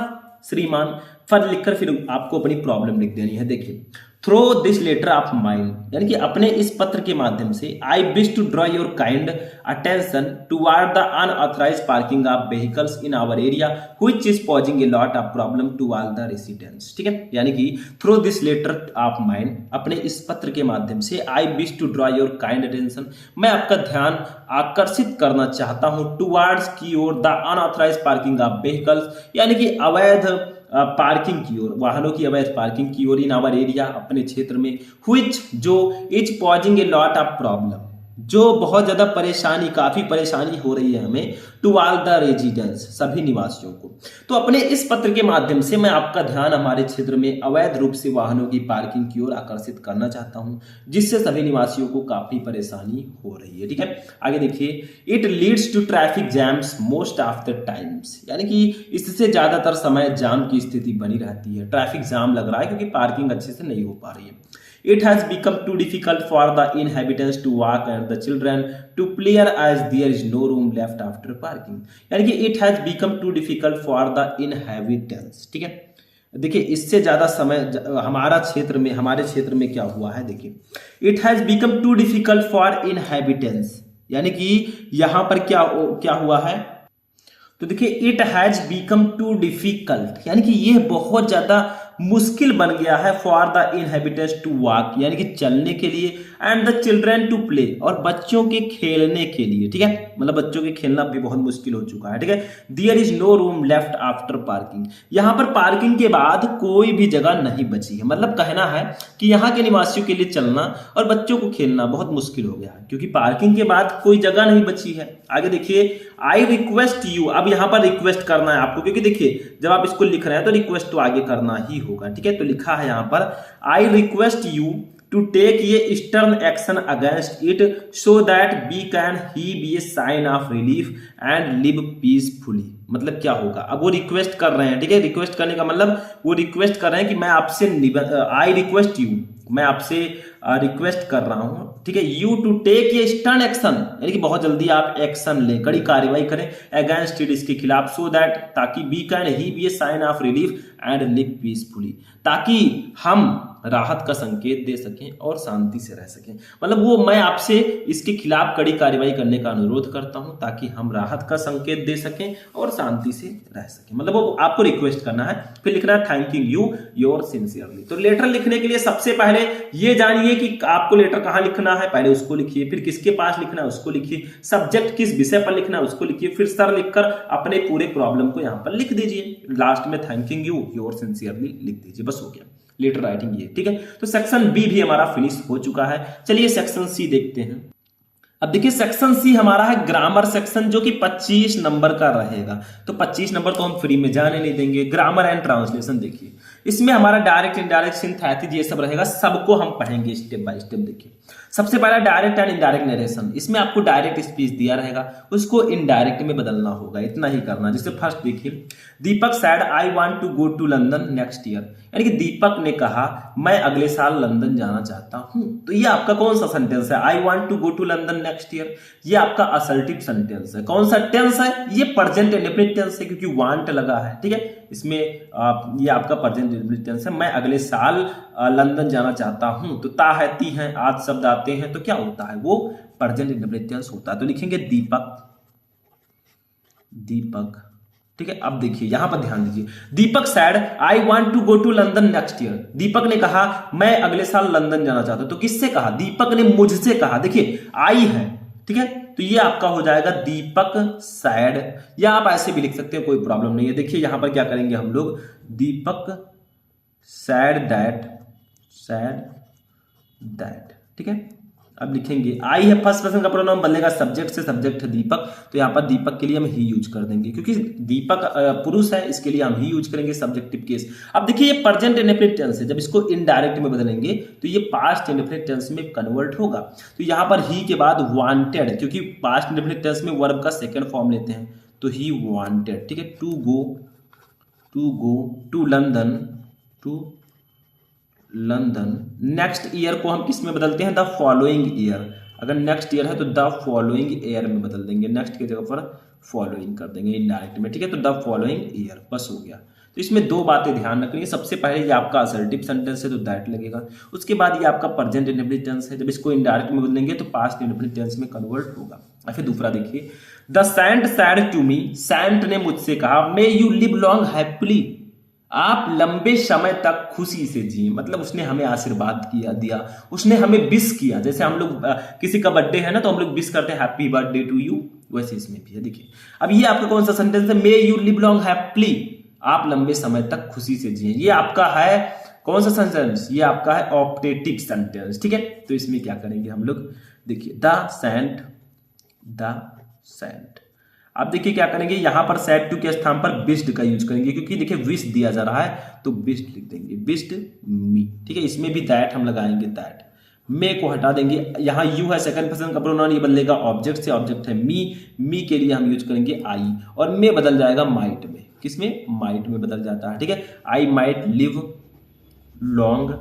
श्रीमान, पद लिखकर फिर आपको अपनी प्रॉब्लम लिख देनी है। देखिए through this letter of mind, यानी कि अपने इस पत्र के माध्यम से I wish to draw your kind attention toward the unauthorised parking of vehicles in our area which is posing a lot of problem to all the residents. ठीक है, यानी कि through this letter of mind, अपने इस पत्र के माध्यम से I wish to draw your kind attention, मैं आपका ध्यान आकर्षित करना चाहता हूं टुवर्ड्स की ओर the unauthorised parking of vehicles, यानी कि अवैध पार्किंग की ओर, वाहनों की अवैध पार्किंग की ओर इन आवर एरिया, अपने क्षेत्र में, व्हिच जो is posing a lot of problem, जो बहुत ज्यादा परेशानी, काफी परेशानी हो रही है हमें, टू ऑल द रेजिडेंट्स, सभी निवासियों को। तो अपने इस पत्र के माध्यम से मैं आपका ध्यान हमारे क्षेत्र में अवैध रूप से वाहनों की पार्किंग की ओर आकर्षित करना चाहता हूं, जिससे सभी निवासियों को काफी परेशानी हो रही है। ठीक है, आगे देखिए, it leads to traffic jams most of the times, यानी कि इससे ज्यादातर समय जाम की स्थिति बनी रहती है, ट्रैफिक जाम लग रहा है क्योंकि पार्किंग अच्छे से नहीं हो पा रही है। It has become too difficult for the inhabitants to walk and the children to play as there is no room left after parking. यानी कि it has become too difficult for the inhabitants. ठीक है, देखिए इससे ज्यादा समय हमारे क्षेत्र में क्या हुआ है, देखिए it has become too difficult for inhabitants, यानी कि यहां पर क्या हुआ है, तो देखिए it has become too difficult, यानी कि यह बहुत ज्यादा मुश्किल बन गया है for the inhabitants to walk, यानी कि चलने के लिए, and the children to play, और बच्चों के खेलने के लिए। ठीक है, मतलब बच्चों के खेलना भी बहुत मुश्किल हो चुका है। ठीक है, there is no room left after parking, यहां पर पार्किंग के बाद कोई भी जगह नहीं बची है। मतलब कहना है कि यहाँ के निवासियों के लिए चलना और बच्चों को खेलना बहुत मुश्किल हो गया है क्योंकि पार्किंग के बाद कोई जगह नहीं बची है। आगे देखिए, आई रिक्वेस्ट यू, अब यहां पर रिक्वेस्ट करना है आपको, क्योंकि देखिए जब आप इसको लिख रहे हैं तो रिक्वेस्ट तो आगे करना ही होगा। ठीक है, तो लिखा है यहां पर, I request you to take ये stern action against it so that we can heave be a sign of relief and live peacefully. मतलब क्या होगा, अब वो रिक्वेस्ट कर रहे हैं। ठीक है, रिक्वेस्ट करने का मतलब वो रिक्वेस्ट कर रहे हैं कि मैं आपसे आई रिक्वेस्ट यू, मैं आपसे रिक्वेस्ट कर रहा हूं, ठीक है, यू टू टेक ये स्टर्न एक्शन, यानी कि बहुत जल्दी आप एक्शन लें, कड़ी कार्रवाई करें अगेंस्ट इट, इसके खिलाफ, सो दैट, ताकि we can heave be a sign of relief and live peacefully, ताकि हम राहत का संकेत दे सकें और शांति से रह सकें। मतलब वो मैं आपसे इसके खिलाफ कड़ी कार्रवाई करने का अनुरोध करता हूं ताकि हम राहत का संकेत दे सकें और शांति से रह सकें। मतलब वो आपको रिक्वेस्ट करना है, फिर लिखना है थैंकिंग यू योर सिंसियरली। तो लेटर लिखने के लिए सबसे पहले ये जानिए कि आपको लेटर कहां लिखना है, पहले उसको लिखिए, फिर किसके पास लिखना है उसको लिखिए, सब्जेक्ट किस विषय पर लिखना है उसको लिखिए, फिर सर लिखकर अपने पूरे प्रॉब्लम को यहां पर लिख दीजिए, लास्ट में थैंकिंग यू योर सिंसियरली लिख दीजिए, बस हो गया लेटर राइटिंग ये। ठीक है, तो सेक्शन बी भी हमारा फिनिश हो चुका है। चलिए सेक्शन सी देखते हैं। अब देखिए सेक्शन सी हमारा है ग्रामर सेक्शन, जो कि 25 नंबर का रहेगा। तो 25 नंबर तो हम फ्री में जाने नहीं देंगे। ग्रामर एंड ट्रांसलेशन देखिए, इसमें हमारा डायरेक्ट इनडायरेक्ट सिंथेसिस ये सब रहेगा, सबको हम पढ़ेंगे स्टेप बाय स्टेप। देखिए सबसे पहला डायरेक्ट एंड इनडायरेक्ट नरेशन, इसमें आपको डायरेक्ट स्पीच दिया रहेगा, उसको इनडायरेक्ट में बदलना होगा, इतना ही करना। जैसे फर्स्ट देखिए, Deepak said I want to go to London next year, यानी कि दीपक ने कहा मैं अगले साल लंदन जाना चाहता हूं। तो ये आपका कौन सा सेंटेंस है, I want to go to London next year, ये आपका असर्टिव सेंटेंस है। कौन सा टेंस है, ये प्रेजेंट इंडेफिनिट टेंस है क्योंकि वांट लगा है। ठीक है, इसमें ये आपका प्रेजेंट इंडेफिनिट टेंस है, मैं अगले साल लंदन जाना चाहता हूं। तो ता है, ती है, आज शब्द आते हैं तो क्या होता है, वो प्रेजेंट इंडेफिनिट टेंस होता है। तो लिखेंगे दीपक, दीपक। ठीक है, अब देखिए यहां पर ध्यान दीजिए, Deepak said I want to go to London next year, Deepak ने कहा मैं अगले साल लंदन जाना चाहता हूं। तो किससे कहा, दीपक ने मुझसे कहा। देखिए आई है, ठीक है, तो ये आपका हो जाएगा दीपक सैड, या आप ऐसे भी लिख सकते हैं, कोई प्रॉब्लम नहीं है। देखिए यहां पर क्या करेंगे हम लोग, दीपक सैड दैट, सैड दैट। ठीक है, अब लिखेंगे आई है, फर्स्ट पर्सन का प्रोनाउन बदलेगा सब्जेक्ट से, सब्जेक्ट है दीपक, तो यहाँ पर दीपक के लिए हम ही यूज कर देंगे क्योंकि दीपक पुरुष है, इसके लिए हम ही यूज करेंगे सब्जेक्टिव केस। अब देखिए ये प्रेजेंट इंडेफिनिट टेंस है, जब इसको इनडायरेक्ट में बदलेंगे तो ये पास्ट इंडेफिनिट टेंस में कन्वर्ट होगा। तो यहाँ पर ही के बाद वांटेड, क्योंकि पास्ट इंडेफिनिट टेंस में वर्ब का सेकेंड फॉर्म लेते हैं, तो ही वांटेड। ठीक है, to go to London, to London. Next year को हम किस में बदलते हैं, द फॉलोइंग ईयर। अगर नेक्स्ट ईयर है तो द फॉलोइंग ईयर में बदल देंगे, नेक्स्ट की जगह पर फॉलोइंग कर देंगे इनडायरेक्ट में। ठीक है, तो द फॉलोइंग ईयर, बस हो गया। तो इसमें दो बातें ध्यान रखनी है, सबसे पहले ये आपका असर्टिव सेंटेंस है तो दैट लगेगा, उसके बाद ये आपका प्रेजेंट इंडेफिनिट टेंस है, जब इसको इनडायरेक्ट में बदलेंगे तो पास्ट इंडेफिनिट टेंस में कन्वर्ट होगा। और फिर दूसरा देखिए, the saint said to me, saint ने मुझसे कहा may you live long happily, आप लंबे समय तक खुशी से जिए। मतलब उसने हमें आशीर्वाद दिया, उसने हमें विश किया। जैसे हम लोग किसी का बर्थडे है ना तो हम लोग विश करते हैं हैप्पी बर्थडे टू यू, वैसे इसमें भी है। देखिए अब ये आपका कौन सा सेंटेंस है, मे यू लिव लॉन्ग हैप्पीली, आप लंबे समय तक खुशी से जिए। ये आपका है कौन सा सेंटेंस, ये आपका है ऑप्टेटिव सेंटेंस। ठीक है, तो इसमें क्या करेंगे हम लोग, देखिए द सेंट, द सेंट। अब देखिए क्या करेंगे, यहां पर सेड टू के स्थान पर विश्ड का यूज करेंगे, क्योंकि देखिए विश दिया जा रहा है तो विश्ड लिख देंगे, विश्ड मी। ठीक है, इसमें भी दैट हम लगाएंगे, दैट। मे को हटा देंगे, यहां यू है सेकंड पर्सन का प्रोनाउन, ये बदलेगा ऑब्जेक्ट से, ऑब्जेक्ट है मी। मी के लिए हम यूज करेंगे आई, और मे बदल जाएगा माइट में। किसमें? माइट में बदल जाता है। ठीक है, आई माइट लिव लॉन्ग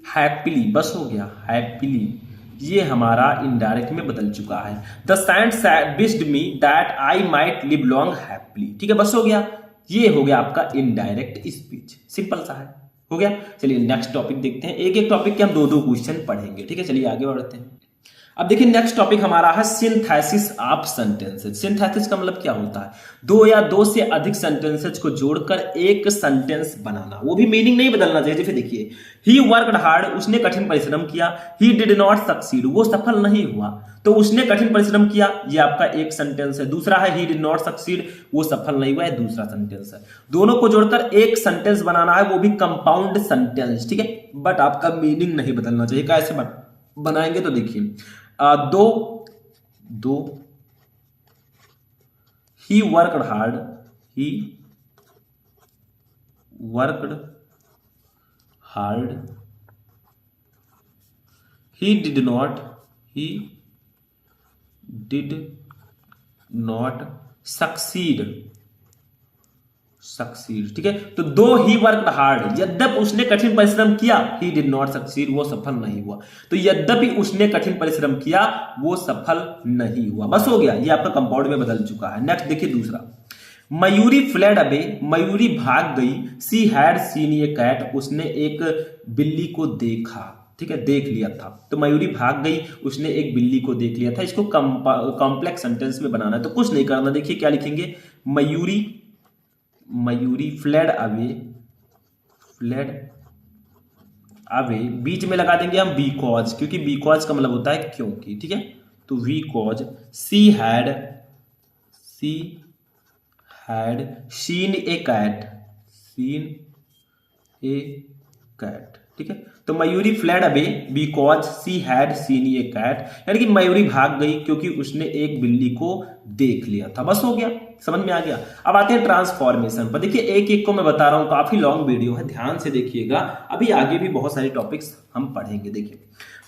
हैप्पीली, बस हो गया हैप्पीली। ये हमारा इनडायरेक्ट में बदल चुका है। The saint wished me that I might live long happily. ठीक है, बस हो गया। ये हो गया आपका इनडायरेक्ट स्पीच, सिंपल सा है, हो गया। चलिए नेक्स्ट टॉपिक देखते हैं, एक एक टॉपिक के हम दो दो क्वेश्चन पढ़ेंगे। ठीक है, चलिए आगे बढ़ते हैं। अब देखिए नेक्स्ट टॉपिक हमारा है सिंथेसिस ऑफ सेंटेंसेस। सिंथेसिस का मतलब क्या होता है? दो या दो से अधिक सेंटेंसेस को जोड़कर एक सेंटेंस बनाना, वो भी मीनिंग नहीं बदलना चाहिए। जैसे देखिए, ही वर्कड हार्ड, उसने कठिन परिश्रम किया। ही डिड नॉट सक्सीड, वो सफल नहीं हुआ। तो उसने कठिन परिश्रम किया, ये आपका एक सेंटेंस है। दूसरा है ही डिड नॉट सक्सीड, वो सफल नहीं हुआ है, दूसरा सेंटेंस है। दोनों को जोड़कर एक सेंटेंस बनाना है, वो भी कंपाउंड सेंटेंस। ठीक है, बट आपका मीनिंग नहीं बदलना चाहिए। कैसे बनाएंगे? तो देखिए, दो he worked hard, he worked hard, he did not succeed. ठीक है, तो दो ही वर्कड हार्ड, यद्यपि उसने कठिन परिश्रम किया, ही डिड नॉट सक्सीड, वो सफल नहीं हुआ। तो यद्यपि उसने कठिन परिश्रम किया, वो सफल नहीं हुआ। बस हो गया, ये आपका कंपाउंड में बदल चुका है। नेक्स्ट देखिए दूसरा, मयूरी फ्लेड अवे, मयूरी भाग गई। She had seen a cat, उसने एक बिल्ली को देखा। ठीक है, देख लिया था। तो मयूरी भाग गई, उसने एक बिल्ली को देख लिया था। इसको कॉम्प्लेक्स सेंटेंस में बनाना है, तो कुछ नहीं करना। देखिए क्या लिखेंगे, मयूरी फ्लेड अवे, बीच में लगा देंगे हम बिकॉज, क्योंकि बिकॉज का मतलब होता है क्योंकि। ठीक है, तो because she had seen a cat. ठीक है, तो Mayuri fled away because she had seen a cat, यानी कि मयूरी भाग गई क्योंकि उसने एक बिल्ली को देख लिया था। बस हो गया, समझ में आ गया। अब आते हैं ट्रांसफॉर्मेशन पर। देखिए एक एक को मैं बता रहा हूं, काफी लॉन्ग वीडियो है, ध्यान से देखिएगा। अभी आगे भी बहुत सारे टॉपिक्स हम पढ़ेंगे। देखिए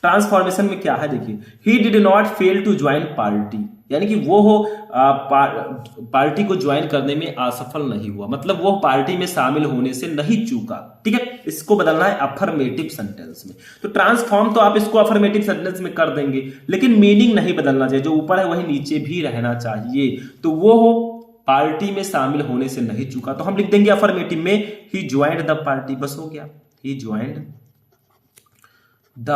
ट्रांसफॉर्मेशन में क्या है, देखिए he did not fail to join party, यानी कि वो पार्टी को ज्वाइन करने में असफल नहीं हुआ, मतलब वो पार्टी में शामिल होने से नहीं चूका। ठीक है, इसको बदलना है अफर्मेटिव सेंटेंस में। तो ट्रांसफॉर्म तो आप इसको अफर्मेटिव सेंटेंस में कर देंगे, लेकिन मीनिंग नहीं बदलना चाहिए। जो ऊपर है वही नीचे भी रहना चाहिए। तो वो पार्टी में शामिल होने से नहीं चूका, तो हम लिख देंगे अफर्मेटिव में ही ज्वाइंड द पार्टी। बस हो गया, ही ज्वाइंड द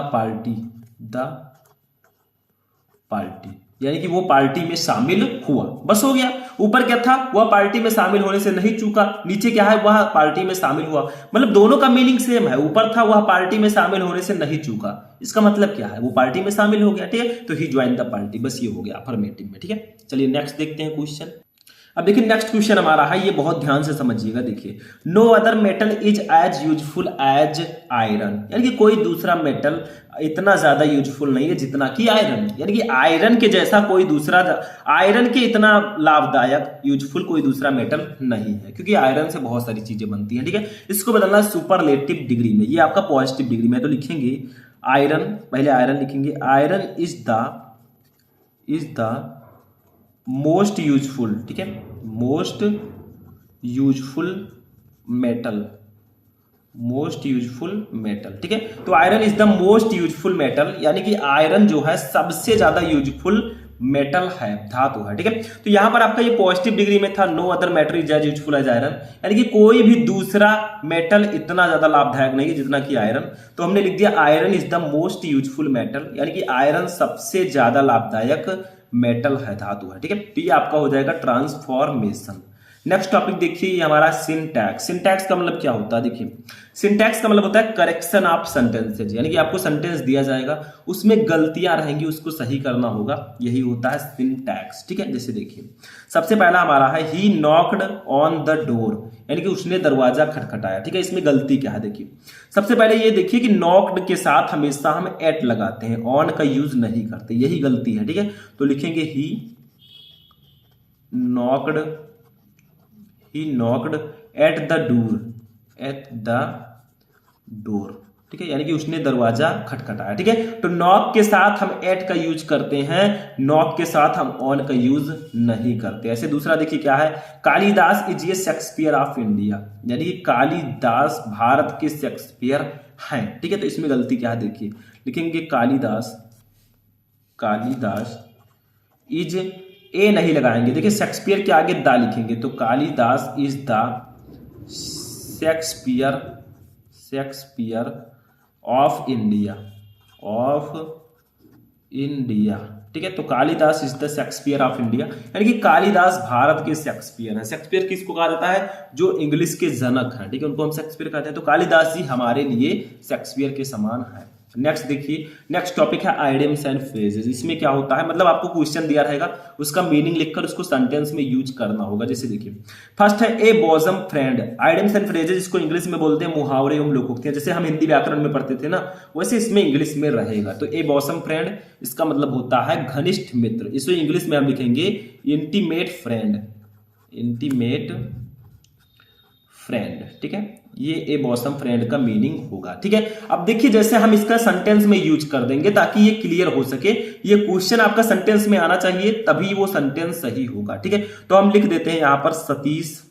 पार्टी, यानी कि वो पार्टी में शामिल हुआ। बस हो गया। ऊपर क्या था, वह पार्टी में शामिल होने से नहीं चूका। नीचे क्या है, वह पार्टी में शामिल हुआ। मतलब दोनों का मीनिंग सेम है। ऊपर था वह पार्टी में शामिल होने से नहीं चूका, इसका मतलब क्या है, वो पार्टी में शामिल हो गया। ठीक है, तो ही ज्वाइन द पार्टी, बस ये हो गया अफर्मेटिव में। ठीक है, चलिए नेक्स्ट देखते हैं क्वेश्चन। अब देखिए नेक्स्ट क्वेश्चन हमारा है, ये बहुत ध्यान से समझिएगा। देखिए, no other metal is as useful as iron, यानी कि कोई दूसरा मेटल इतना ज्यादा यूजफुल नहीं है जितना कि आयरन, यानी कि आयरन के जैसा कोई दूसरा, आयरन के इतना लाभदायक यूजफुल कोई दूसरा मेटल नहीं है, क्योंकि आयरन से बहुत सारी चीजें बनती हैं। ठीक है, इसको बदलना सुपरलेटिव डिग्री में, ये आपका पॉजिटिव डिग्री में। तो लिखेंगे आयरन, पहले आयरन लिखेंगे, iron is the most useful. ठीक है, मोस्ट यूजफुल मेटल, ठीक है। तो iron is the most useful metal, यानी कि आयरन जो है सबसे ज्यादा यूजफुल मेटल है, धातु है। ठीक है, तो यहां पर आपका ये पॉजिटिव डिग्री में था, no other metal is as useful as iron, यानी कि कोई भी दूसरा मेटल इतना ज्यादा लाभदायक नहीं है जितना कि आयरन। तो हमने लिख दिया iron is the most useful metal, यानी कि आयरन सबसे ज्यादा लाभदायक मेटल है, धातु है। ठीक है, तो ये आपका हो जाएगा ट्रांसफॉर्मेशन। नेक्स्ट टॉपिक देखिए, ये हमारा सिंटैक्स। सिंटैक्स का मतलब क्या होता है, देखिए सिंटैक्स का मतलब होता है करेक्शन ऑफ सेंटेंसेज, यानी कि आपको सेंटेंस दिया जाएगा, उसमें गलतियां रहेंगी, उसको सही करना होगा, यही होता है सिंटैक्स। ठीक है, जैसे देखिए सबसे पहला हमारा है ही नॉक्ड ऑन द डोर, यानी कि उसने दरवाजा खटखटाया। ठीक है, इसमें गलती क्या है देखिए। सबसे पहले ये देखिए कि नॉक्ड के साथ हमेशा हम एट लगाते हैं, ऑन का यूज नहीं करते, यही गलती है। ठीक है, तो लिखेंगे ही नॉक्ड एट द डोर। ठीक है, यानी कि उसने दरवाजा खटखटाया। ठीक है, तो नॉक के साथ हम एट का यूज करते हैं, नॉक के साथ हम ऑन का यूज नहीं करते। ऐसे दूसरा देखिए क्या है, Kalidas is a Shakespeare of India, यानी कि कालिदास भारत के शेक्सपियर हैं। ठीक है, तो इसमें गलती क्या है देखिए, लिखेंगे कालिदास इज, ए नहीं लगाएंगे, देखिए शेक्सपियर के आगे दा लिखेंगे, तो Kalidas is the Shakespeare of India. ठीक है, तो Kalidas is the Shakespeare of India, यानी कि कालिदास भारत के शेक्सपियर हैं। शेक्सपियर किसको कहा जाता है, जो इंग्लिश के जनक हैं। ठीक है, उनको हम शेक्सपियर कहते हैं। तो कालिदास जी हमारे लिए शेक्सपियर के समान है। नेक्स्ट देखिए, नेक्स्ट टॉपिक है आइडियम्स एंड फ्रेजेस। इसमें क्या होता है, मतलब आपको क्वेश्चन दिया रहेगा, उसका मीनिंग लिखकर उसको सेंटेंस में यूज करना होगा। जैसे देखिए फर्स्ट है ए bosom friend. Idioms and phrases इसको इंग्लिश में बोलते हैं मुहावरे एवं लोकोक्तियां, जैसे हम हिंदी व्याकरण में पढ़ते थे ना, वैसे इसमें इंग्लिश में रहेगा। तो ए बॉजम फ्रेंड इसका मतलब होता है घनिष्ठ मित्र, इसको इंग्लिश में हम लिखेंगे इंटीमेट फ्रेंड। ठीक है, ये ए बॉसम फ्रेंड का मीनिंग होगा। ठीक है, अब देखिए जैसे हम इसका सेंटेंस में यूज कर देंगे ताकि ये क्लियर हो सके, ये क्वेश्चन आपका सेंटेंस में आना चाहिए तभी वो सेंटेंस सही होगा। ठीक है, तो हम लिख देते हैं यहां पर Satish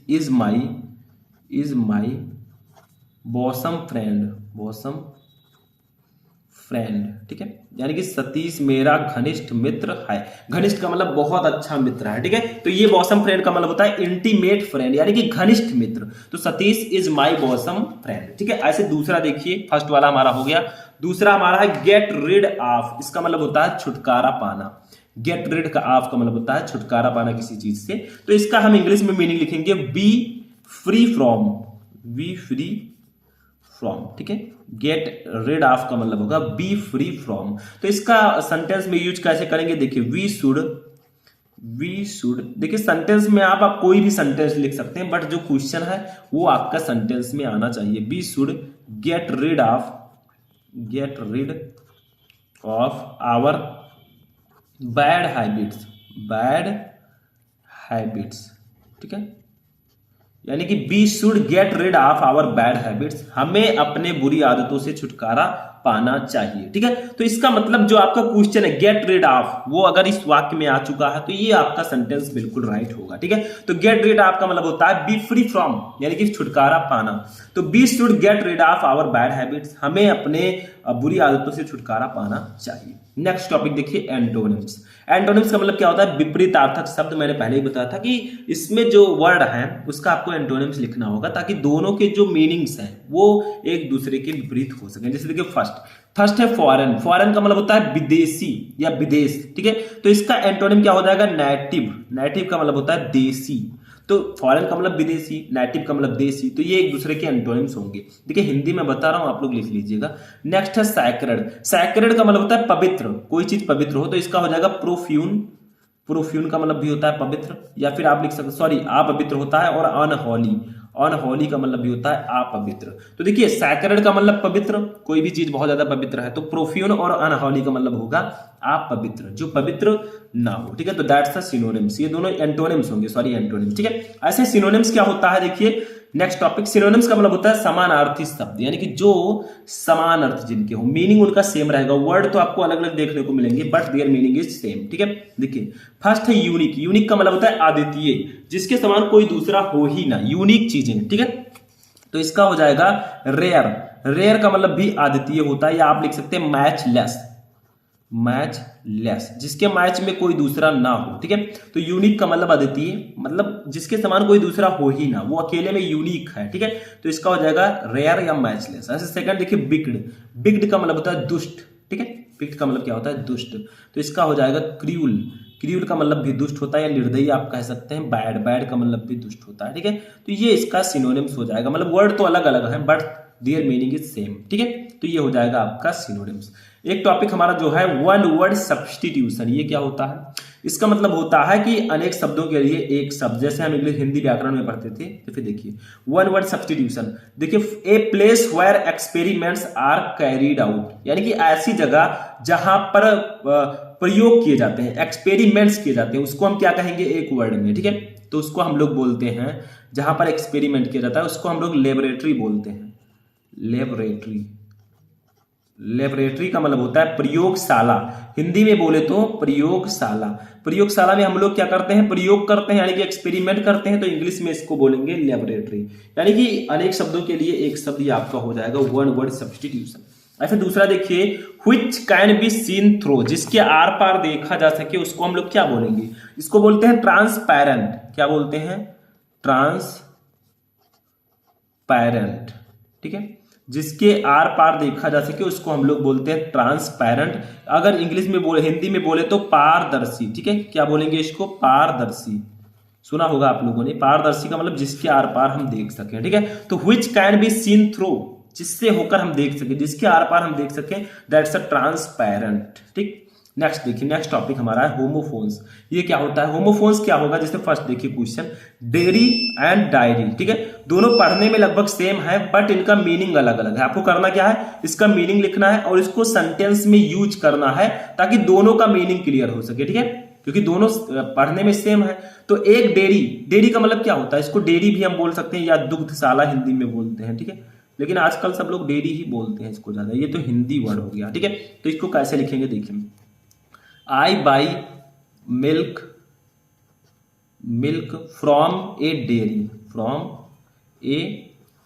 is my bosom friend. ठीक है, यानी कि सतीश मेरा घनिष्ठ मित्र है। घनिष्ठ का मतलब बहुत अच्छा मित्र है। ठीक है, तो ये बॉसम फ्रेंड का मतलब होता है इंटीमेट फ्रेंड, यानी कि घनिष्ठ मित्र। तो Satish is my bosom friend. ठीक है, ऐसे दूसरा देखिए, फर्स्ट वाला हमारा हो गया। दूसरा हमारा है गेट रिड ऑफ, इसका मतलब होता है छुटकारा पाना। गेट रिड का ऑफ का मतलब होता है छुटकारा पाना किसी चीज से। तो इसका हम इंग्लिश में मीनिंग लिखेंगे बी फ्री फ्रॉम। ठीक है, गेट रिड ऑफ का मतलब होगा बी फ्री फ्रॉम। तो इसका सेंटेंस में यूज कैसे करेंगे देखिए, वी शुड। देखिए सेंटेंस में आप कोई भी सेंटेंस लिख सकते हैं, बट जो क्वेश्चन है वो आपका सेंटेंस में आना चाहिए। We should get rid of our bad habits. ठीक है, यानी कि we should get rid of our bad habits, हमें अपने बुरी आदतों से छुटकारा पाना चाहिए। ठीक है, तो इसका मतलब जो आपका क्वेश्चन है गेट रिड ऑफ, वो अगर इस वाक्य में आ चुका है तो ये आपका सेंटेंस बिल्कुल राइट होगा। ठीक है, तो गेट रिड ऑफ का मतलब होता है बी फ्री फ्रॉम, यानी कि छुटकारा पाना। तो we should get rid of our bad habits, हमें अपने बुरी आदतों से छुटकारा पाना चाहिए। नेक्स्ट टॉपिक देखिए एंटोनिम्स। एंटोनिम्स का मतलब क्या होता है, विपरीतार्थक शब्द। मैंने पहले ही बताया था कि इसमें जो वर्ड है उसका आपको एंटोनिम्स लिखना होगा ताकि दोनों के जो मीनिंग्स हैं वो एक दूसरे के विपरीत हो सके। जैसे देखिए फर्स्ट है फॉरेन। फॉरेन का मतलब होता है विदेशी या विदेश। ठीक है, तो इसका एंटोनिम क्या हो जाएगा, नेटिव। नेटिव का मतलब होता है देशी। तो फॉरेन का मतलब विदेशी, नेटिव का मतलब देशी, तो ये एक दूसरे के एंटोनिम्स होंगे। देखिए हिंदी में बता रहा हूं, आप लोग लिख लीजिएगा। नेक्स्ट है सैक्रेड। सैक्रेड का मतलब होता है पवित्र, कोई चीज पवित्र हो, तो इसका हो जाएगा प्रोफ्यून। प्रोफ्यून का मतलब भी होता है पवित्र, या फिर आप लिख सकते, सॉरी अपवित्र होता है। और अनहोली, अनहोली का मतलब भी होता है अपवित्र। तो देखिए सैक्रेड का मतलब पवित्र, कोई भी चीज बहुत ज्यादा पवित्र है, तो प्रोफ्यून और अनहोली का मतलब होगा अपवित्र, जो पवित्र ना हो। ठीक है, तो दैट्स द सिनोनिम्स, ये दोनों एंटोनिम्स होंगे, सॉरी एंटोनिम्स। ठीक है, ऐसे सिनोनिम्स क्या होता है देखिए। नेक्स्ट टॉपिक, सिनोनिम्स का मतलब होता है समानार्थी शब्द, यानी कि जो समान अर्थ जिनके हो, मीनिंग उनका सेम रहेगा। वर्ड तो आपको अलग अलग देखने को मिलेंगे but there meaning is same. ठीक है, देखिए फर्स्ट है यूनिक। यूनिक का मतलब होता है अद्वितीय, जिसके समान कोई दूसरा हो ही ना, यूनिक चीजें। ठीक है, तो इसका हो जाएगा रेयर। रेयर का मतलब भी अद्वितीय होता है, या आप लिख सकते हैं मैचलेस। जिसके मैच में कोई दूसरा ना हो। ठीक है, तो यूनिक का मतलब अद्वितीय, मतलब जिसके समान कोई दूसरा हो ही ना, वो अकेले में यूनिक है। ठीक है, तो इसका हो जाएगा रेयर या मैचलेस। ऐसे सेकंड देखिए बिग्ड। बिग्ड का मतलब होता है दुष्ट। ठीक है, बिग्ड का मतलब क्या होता है, दुष्ट, तो इसका हो जाएगा क्रूल। क्रूल का मतलब भी दुष्ट होता है, या निर्दयी आप कह सकते हैं। बैड का मतलब भी दुष्ट होता है। ठीक है, तो ये इसका सिनोनिम्स हो जाएगा, मतलब वर्ड तो अलग अलग है but there meaning is same. ठीक है, तो ये हो जाएगा आपका सिनोनिम्स। एक टॉपिक हमारा जो है वन वर्ड सब्स्टिट्यूशन। ये क्या होता है, इसका मतलब होता है कि अनेक शब्दों के लिए एक शब्द, जैसे हम इंग्लिश हिंदी व्याकरण में पढ़ते थे, तो फिर देखिए वन वर्ड सब्स्टिट्यूशन। देखिए a place where experiments are carried out, यानी कि ऐसी जगह जहां पर प्रयोग किए जाते हैं, एक्सपेरिमेंट्स किए जाते हैं, उसको हम क्या कहेंगे एक वर्ड में, ठीक है। तो उसको हम लोग बोलते हैं, जहां पर एक्सपेरिमेंट किया जाता है उसको हम लोग लेबोरेटरी बोलते हैं। लेबोरेटरी, लेबोरेटरी का मतलब होता है प्रयोगशाला, हिंदी में बोले तो प्रयोगशाला। प्रयोगशाला में हम लोग क्या करते हैं, प्रयोग करते हैं, यानी कि एक्सपेरिमेंट करते हैं, तो इंग्लिश में इसको बोलेंगे लेबोरेटरी। यानी कि अनेक शब्दों के लिए एक शब्द आपका हो जाएगा वन वर्ड सब्स्टिट्यूशन। ऐसे दूसरा देखिए which can be seen through, जिसके आर पार देखा जा सके, उसको हम लोग क्या बोलेंगे, इसको बोलते हैं ट्रांसपैरेंट। क्या बोलते हैं, ट्रांसपैरेंट, ठीक है। जिसके आर पार देखा जा सके उसको हम लोग बोलते हैं ट्रांसपैरेंट। अगर इंग्लिश में बोले, हिंदी में बोले तो पारदर्शी, ठीक है। क्या बोलेंगे इसको, पारदर्शी। सुना होगा आप लोगों ने, पारदर्शी का मतलब जिसके आर पार हम देख सकें, ठीक है। तो which can be seen through, जिससे होकर हम देख सके, जिसके आर पार हम देख सकें, दैट्स अ ट्रांसपैरेंट, ठीक। नेक्स्ट देखिए, नेक्स्ट टॉपिक हमारा है होमोफोन्स। ये क्या होता है, होमोफोन्स क्या होगा, जैसे फर्स्ट देखिए क्वेश्चन, डेयरी एंड डायरी, ठीक है। दोनों पढ़ने में लगभग सेम है बट इनका मीनिंग अलग अलग है। आपको करना क्या है, इसका मीनिंग लिखना है और इसको सेंटेंस में यूज करना है ताकि दोनों का मीनिंग क्लियर हो सके, ठीक है, क्योंकि दोनों पढ़ने में सेम है। तो एक डेयरी, डेयरी का मतलब क्या होता है, इसको डेयरी भी हम बोल सकते हैं या दुग्धशाला हिंदी में बोलते हैं, ठीक है। लेकिन आजकल सब लोग डेयरी ही बोलते हैं इसको ज्यादा, ये तो हिंदी वर्ड हो गया, ठीक है। तो इसको कैसे लिखेंगे देखिए, I buy milk, milk from a dairy, from a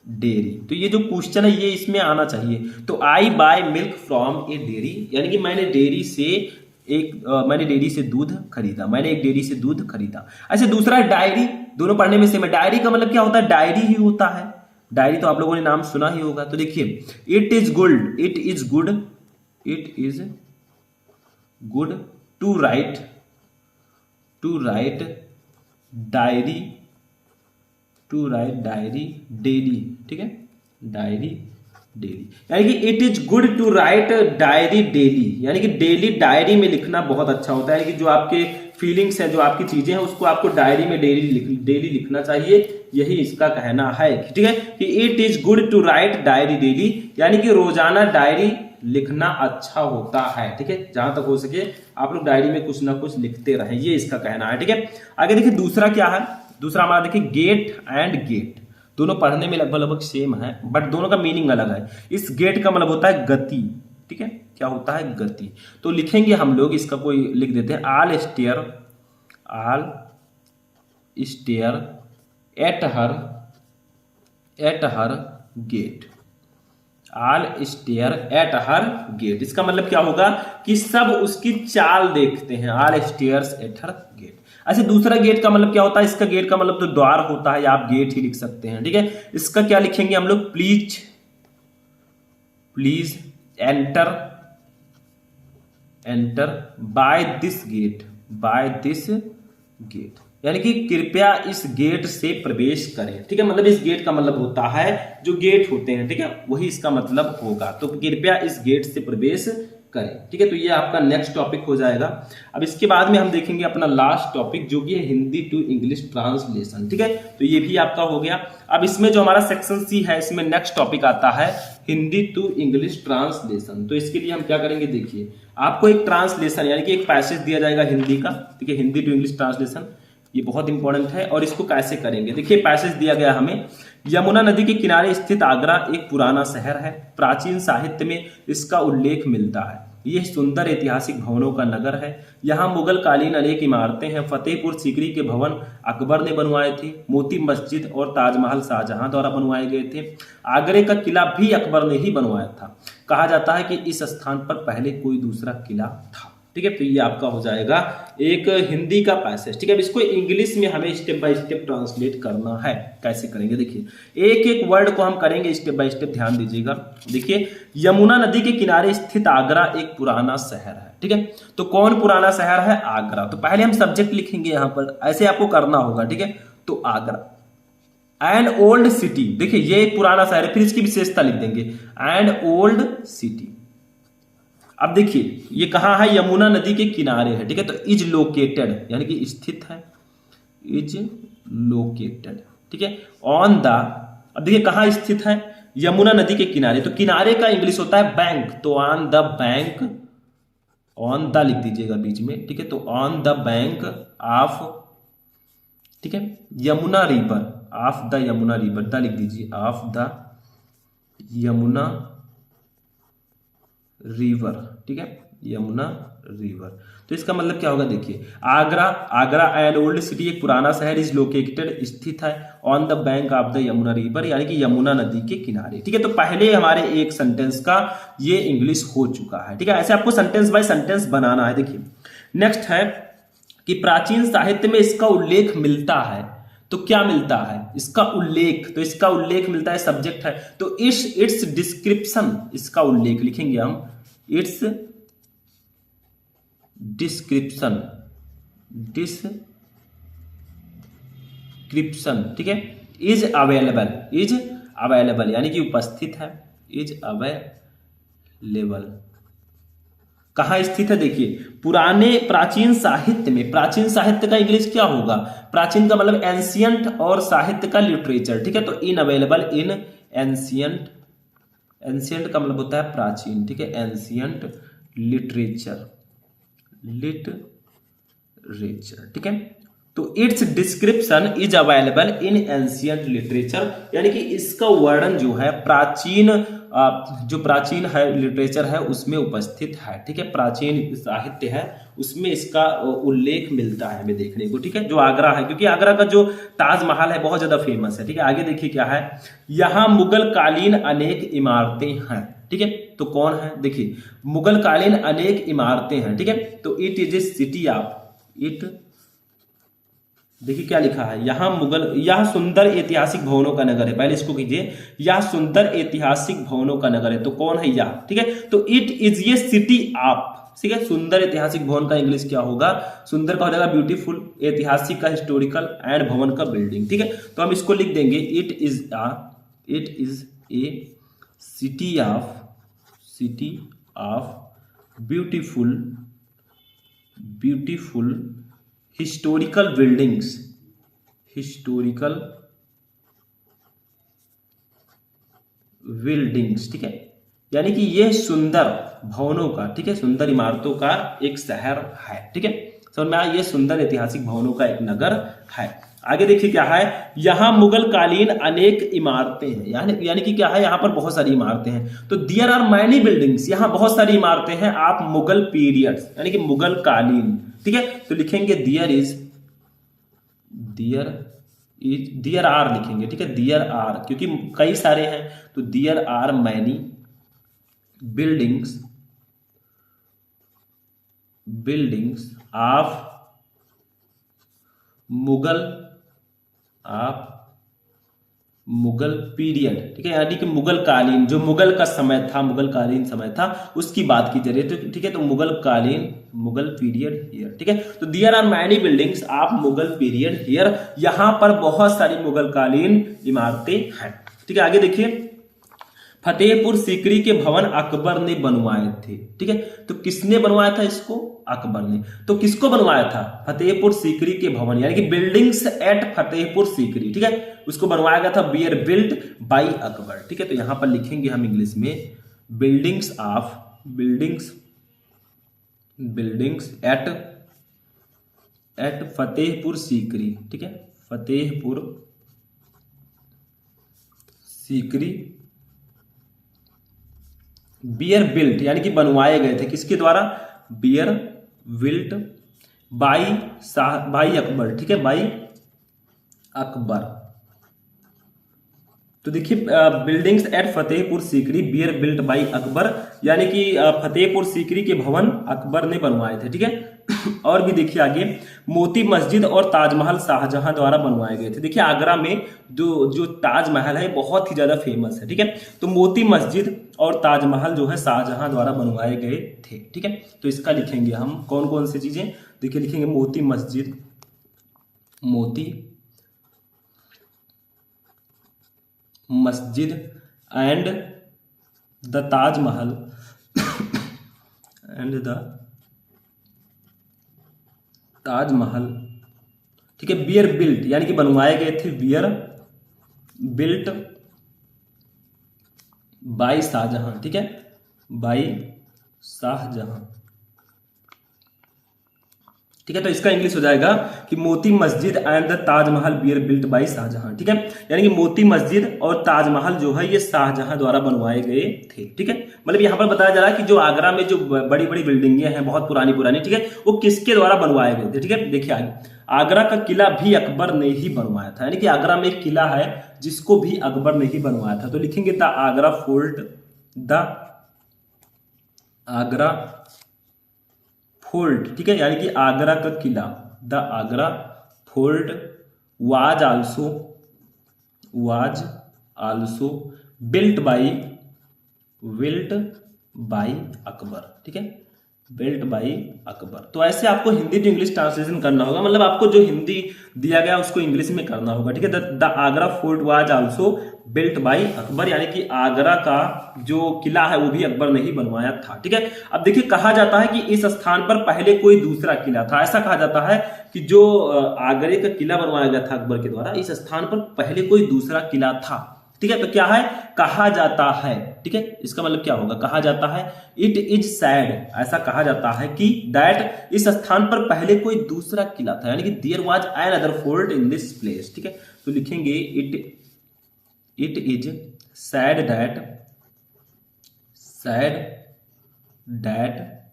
dairy. तो ये जो क्वेश्चन है ये इसमें आना चाहिए। तो I buy milk from a dairy, यानी कि मैंने डेयरी से दूध खरीदा, मैंने एक डेयरी से दूध खरीदा। अच्छा दूसरा डायरी, दोनों पढ़ने में सेम है। डायरी का मतलब क्या होता है, डायरी ही होता है। डायरी तो आप लोगों ने नाम सुना ही होगा। तो देखिए it is good, it is good, it is good to write diary, to write diary daily, ठीक है, डायरी डेली, यानी कि it is good to write diary daily, यानी कि डेली डायरी में लिखना बहुत अच्छा होता है। यानी कि जो आपके फीलिंग्स है, जो आपकी चीजें हैं, उसको आपको डायरी में डेली लिखना चाहिए, यही इसका कहना है, ठीक है, कि it is good to write diary daily, यानी कि रोजाना डायरी लिखना अच्छा होता है, ठीक है। जहां तक हो सके आप लोग डायरी में कुछ ना कुछ लिखते रहें, ये इसका कहना है, ठीक है। आगे देखिए दूसरा क्या है, दूसरा हमारा देखिए गेट एंड गेट, दोनों पढ़ने में लगभग सेम है बट दोनों का मीनिंग अलग है। इस गेट का मतलब होता है गति, ठीक है, क्या होता है, गति। तो लिखेंगे हम लोग, इसका कोई लिख देते हैं, all stare at her gait, all stare at her gait. इसका मतलब क्या होगा कि सब उसकी चाल देखते हैं, all stares at her gait. अच्छा दूसरा गेट का मतलब क्या होता है, इसका गेट का मतलब तो द्वार होता है, या आप गेट ही लिख सकते हैं, ठीक है। इसका क्या लिखेंगे हम लोग, please enter by this gate, यानी कि कृपया इस गेट से प्रवेश करें, ठीक है। मतलब इस गेट का मतलब होता है जो गेट होते हैं, ठीक है, वही इसका मतलब होगा। तो कृपया इस गेट से प्रवेश करें, ठीक है। तो ये आपका नेक्स्ट टॉपिक हो जाएगा। अब इसके बाद में हम देखेंगे अपना लास्ट टॉपिक जो कि है हिंदी टू इंग्लिश ट्रांसलेशन, ठीक है। तो ये भी आपका हो गया। अब इसमें जो हमारा सेक्शन सी है, इसमें नेक्स्ट टॉपिक आता है हिंदी टू इंग्लिश ट्रांसलेशन। तो इसके लिए हम क्या करेंगे, देखिए आपको एक ट्रांसलेशन यानी कि एक पैसेज दिया जाएगा हिंदी का, ठीक है, हिंदी टू इंग्लिश ट्रांसलेशन, ये बहुत इंपॉर्टेंट है। और इसको कैसे करेंगे, देखिए पैसेज दिया गया हमें, यमुना नदी के किनारे स्थित आगरा एक पुराना शहर है, प्राचीन साहित्य में इसका उल्लेख मिलता है। यह सुंदर ऐतिहासिक भवनों का नगर है, यहाँ मुगल कालीन अनेक इमारतें हैं। फतेहपुर सीकरी के भवन अकबर ने बनवाए थे, मोती मस्जिद और ताजमहल शाहजहां द्वारा बनवाए गए थे। आगरे का किला भी अकबर ने ही बनवाया था। कहा जाता है कि इस स्थान पर पहले कोई दूसरा किला था, ठीक है। तो ये आपका हो जाएगा एक हिंदी का पैसेज, ठीक है। अब इसको इंग्लिश में हमें स्टेप बाय स्टेप ट्रांसलेट करना है। कैसे करेंगे, देखिए एक एक वर्ड को हम करेंगे स्टेप बाय स्टेप, ध्यान दीजिएगा। देखिए यमुना नदी के किनारे स्थित आगरा एक पुराना शहर है, ठीक है। तो कौन पुराना शहर है, आगरा। तो पहले हम सब्जेक्ट लिखेंगे यहाँ पर, ऐसे आपको करना होगा, ठीक है। तो आगरा एंड ओल्ड सिटी, देखिए ये एक पुराना शहर है, फिर इसकी विशेषता लिख देंगे, एंड ओल्ड सिटी, अब देखिए ये कहाँ है, यमुना नदी के किनारे है, ठीक है। तो इज लोकेटेड यानी कि स्थित है, इज लोकेटेड, ठीक है, ऑन द, अब देखिए कहाँ स्थित है, यमुना नदी के किनारे, तो किनारे का इंग्लिश होता है बैंक, तो on the bank, on the लिख दीजिएगा बीच में, ठीक है। तो ऑन द बैंक ऑफ, ठीक है, Yamuna river, of the Yamuna river, the लिख दीजिए, ऑफ द यमुना रिवर, ठीक है, यमुना रिवर। तो इसका मतलब क्या होगा, देखिए Agra, Agra an old city, एक पुराना शहर, इज लोकेटेड स्थित है on the bank of the Yamuna river, यानी कि यमुना नदी के किनारे, ठीक है। तो पहले हमारे एक सेंटेंस का ये इंग्लिश हो चुका है, ठीक है। ऐसे आपको सेंटेंस बाय सेंटेंस बनाना है। देखिए नेक्स्ट है कि प्राचीन साहित्य में इसका उल्लेख मिलता है, तो क्या मिलता है, इसका उल्लेख, तो इसका उल्लेख मिलता है, सब्जेक्ट है, तो इट्स डिस्क्रिप्शन, इसका उल्लेख लिखेंगे हम, इट्स डिस्क्रिप्शन, डिस्क्रिप्शन, ठीक है, इज अवेलेबल, इज अवेलेबल यानी कि उपस्थित है, इज अवेलेबल, कहाँ स्थित है, देखिए पुराने प्राचीन साहित्य में, प्राचीन साहित्य का इंग्लिश क्या होगा, प्राचीन का मतलब एंशियंट और साहित्य का लिटरेचर, ठीक है। तो इन अवेलेबल इन एंशियंट, एंशियंट का मतलब होता है प्राचीन, ठीक है, एंशियंट लिटरेचर, लिटरेचर, ठीक है। तो it's description is available in ancient literature, यानी कि इसका वर्णन जो है प्राचीन, जो प्राचीन है लिटरेचर है उसमें उपस्थित है, ठीक है, प्राचीन साहित्य है उसमें इसका उल्लेख मिलता है हमें देखने को, ठीक है। जो आगरा है, क्योंकि आगरा का जो ताजमहल है बहुत ज्यादा फेमस है, ठीक है। आगे देखिए क्या है, यहाँ मुगल कालीन अनेक इमारतें हैं, ठीक है। तो कौन है, देखिए मुगल कालीन अनेक इमारतें हैं, ठीक है। तो it is a city of, it, देखिए क्या लिखा है, यहां मुगल, यह सुंदर ऐतिहासिक भवनों का नगर है, पहले इसको कीजिए, यह सुंदर ऐतिहासिक भवनों का नगर है, तो कौन है यह, ठीक है। तो इट इज ये सिटी ऑफ, ठीक है, सुंदर ऐतिहासिक भवन का इंग्लिश क्या होगा, सुंदर का हो जाएगा ब्यूटीफुल, ऐतिहासिक का हिस्टोरिकल, एंड भवन का बिल्डिंग, ठीक है। तो हम इसको लिख देंगे, it is a city of beautiful historical buildings, historical buildings, ठीक है, यानी कि यह सुंदर भवनों का, ठीक है, सुंदर इमारतों का एक शहर है, ठीक है, समझ में आया, यह सुंदर ऐतिहासिक भवनों का एक नगर है। आगे देखिए क्या है, यहां मुगल कालीन अनेक इमारतें हैं, यानी कि क्या है, यहां पर बहुत सारी इमारतें हैं, तो देयर आर मैनी बिल्डिंग्स, यहां बहुत सारी इमारतें हैं, आप मुगल पीरियड्स यानी कि मुगल कालीन, ठीक है। तो लिखेंगे देयर आर लिखेंगे, ठीक है, देयर आर, क्योंकि कई सारे हैं, तो there are many buildings of Mughal period, ठीक है, यानी कि मुगल कालीन, जो मुगल का समय था, मुगल कालीन समय था उसकी बात की जा रही है, ठीक है। तो मुगल कालीन, मुगल पीरियड हियर, ठीक है। तो there are many buildings of Mughal period here, यहां पर बहुत सारी मुगल कालीन इमारतें हैं, ठीक है। आगे देखिए, फतेहपुर सीकरी के भवन अकबर ने बनवाए थे, ठीक है। तो किसने बनवाया था इसको, अकबर ने। तो किसको बनवाया था, फतेहपुर सीकरी के भवन, यानी कि बिल्डिंग्स एट फतेहपुर सीकरी, ठीक है, उसको बनवाया गया था, बियर बिल्ट बाई अकबर, ठीक है। तो यहां पर लिखेंगे हम इंग्लिश में, बिल्डिंग्स एट फतेहपुर सीकरी, ठीक है, फतेहपुर सीकरी, बियर बिल्ट यानी कि बनवाए गए थे, किसके द्वारा, बियर बिल्ट बाई अकबर, ठीक है, बाई अकबर। तो देखिए buildings at Fatehpur Sikri were built by Akbar, यानी कि फतेहपुर सीकरी के भवन अकबर ने बनवाए थे, ठीक है। और भी देखिए आगे, मोती मस्जिद और ताजमहल शाहजहां द्वारा बनवाए गए थे। देखिए आगरा में जो ताजमहल है बहुत ही ज्यादा फेमस है, ठीक है। तो मोती मस्जिद और ताजमहल जो है शाहजहां द्वारा बनवाए गए थे, ठीक है। तो इसका लिखेंगे हम कौन कौन सी चीजें, देखिए लिखेंगे मोती Masjid and the Taj Mahal and the Taj Mahal, ठीक है, बियर बिल्ट यानी कि बनवाए गए थे, बियर बिल्ट बाई शाहजहां, ठीक है, बाई शाहजहां, ठीक है। तो इसका इंग्लिश हो जाएगा कि Moti Masjid and the Taj Mahal were built by Shah Jahan, ठीक है, यानी कि मोती मस्जिद और ताजमहल जो है ये शाहजहां द्वारा बनवाए गए थे, ठीक है। मतलब यहां पर बताया जा रहा है कि जो आगरा में जो बड़ी बड़ी बिल्डिंगें हैं बहुत पुरानी पुरानी, ठीक है, वो किसके द्वारा बनवाए गए थे, ठीक है। देखिए आगे, आगरा का किला भी अकबर ने ही बनवाया था, यानी कि आगरा में एक किला है जिसको भी अकबर ने ही बनवाया था। तो लिखेंगे the Agra Fort, the Agra Fort, ठीक है, यानी कि आगरा का किला, the Agra Fort was also built by Akbar, ठीक है, बिल्ट बाई अकबर। तो ऐसे आपको हिंदी टू इंग्लिश ट्रांसलेशन करना होगा, मतलब आपको जो हिंदी दिया गया उसको इंग्लिश में करना होगा, ठीक है। The Agra Fort was also built by Akbar, यानी कि आगरा का जो किला है वो भी अकबर ने ही बनवाया था, ठीक है। अब देखिए कहा जाता है कि इस स्थान पर पहले कोई दूसरा किला था, ऐसा कहा जाता है कि जो आगरे का किला बनवाया गया था अकबर के द्वारा, इस स्थान पर पहले कोई दूसरा किला था, ठीक है। तो क्या है, कहा जाता है, ठीक है, इसका मतलब क्या होगा, कहा जाता है, इट इज सैड, ऐसा कहा जाता है कि दैट इस स्थान पर पहले कोई दूसरा किला था, यानी कि there was another fort in this place, ठीक है। तो लिखेंगे it is said that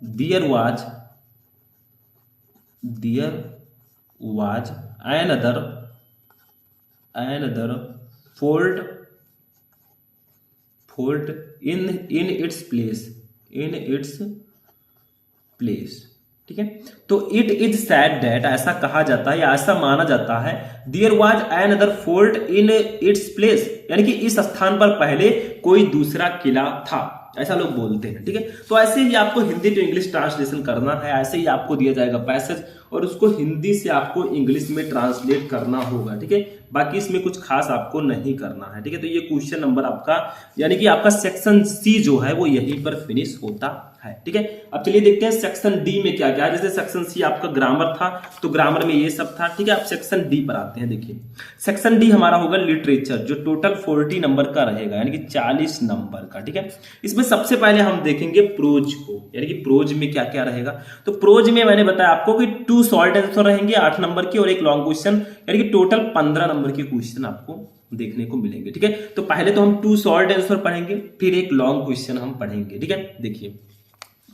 there was another fort in its place, ठीक है। तो इट इज सैड दैट, ऐसा कहा जाता है या ऐसा माना जाता है, there was another fort in its place, यानी कि इस स्थान पर पहले कोई दूसरा किला था, ऐसा लोग बोलते हैं, ठीक है। तो ऐसे ही आपको हिंदी टू इंग्लिश ट्रांसलेशन करना है, ऐसे ही आपको दिया जाएगा पैसेज और उसको हिंदी से आपको इंग्लिश में ट्रांसलेट करना होगा, ठीक है। बाकी इसमें कुछ खास आपको नहीं करना है, ठीक है। तो ये क्वेश्चन नंबर आपका यानी कि आपका सेक्शन सी जो है वो यहीं पर फिनिश होता है, ठीक है। अब चलिए देखते हैं सेक्शन डी में क्या क्या है। जैसे सेक्शन सी आपका ग्रामर था, तो ग्रामर में ये सब था, ठीक है। अब सेक्शन डी पर आते हैं। देखिए सेक्शन डी हमारा होगा लिटरेचर, जो टोटल 40 नंबर का रहेगा, यानी कि 40 नंबर का, ठीक है। इसमें सबसे पहले हम देखेंगे प्रोज को, यानी कि प्रोज में क्या क्या रहेगा। तो प्रोज में मैंने बताया आपको कि 2 शॉर्ट आंसर रहेंगे 8 नंबर की और एक लॉन्ग क्वेश्चन, यानी कि टोटल 15 नंबर के क्वेश्चन आपको देखने को मिलेंगे, ठीक है। तो पहले तो हम 2 शॉर्ट आंसर पढ़ेंगे, फिर एक लॉन्ग क्वेश्चन हम पढ़ेंगे, ठीक है। देखिए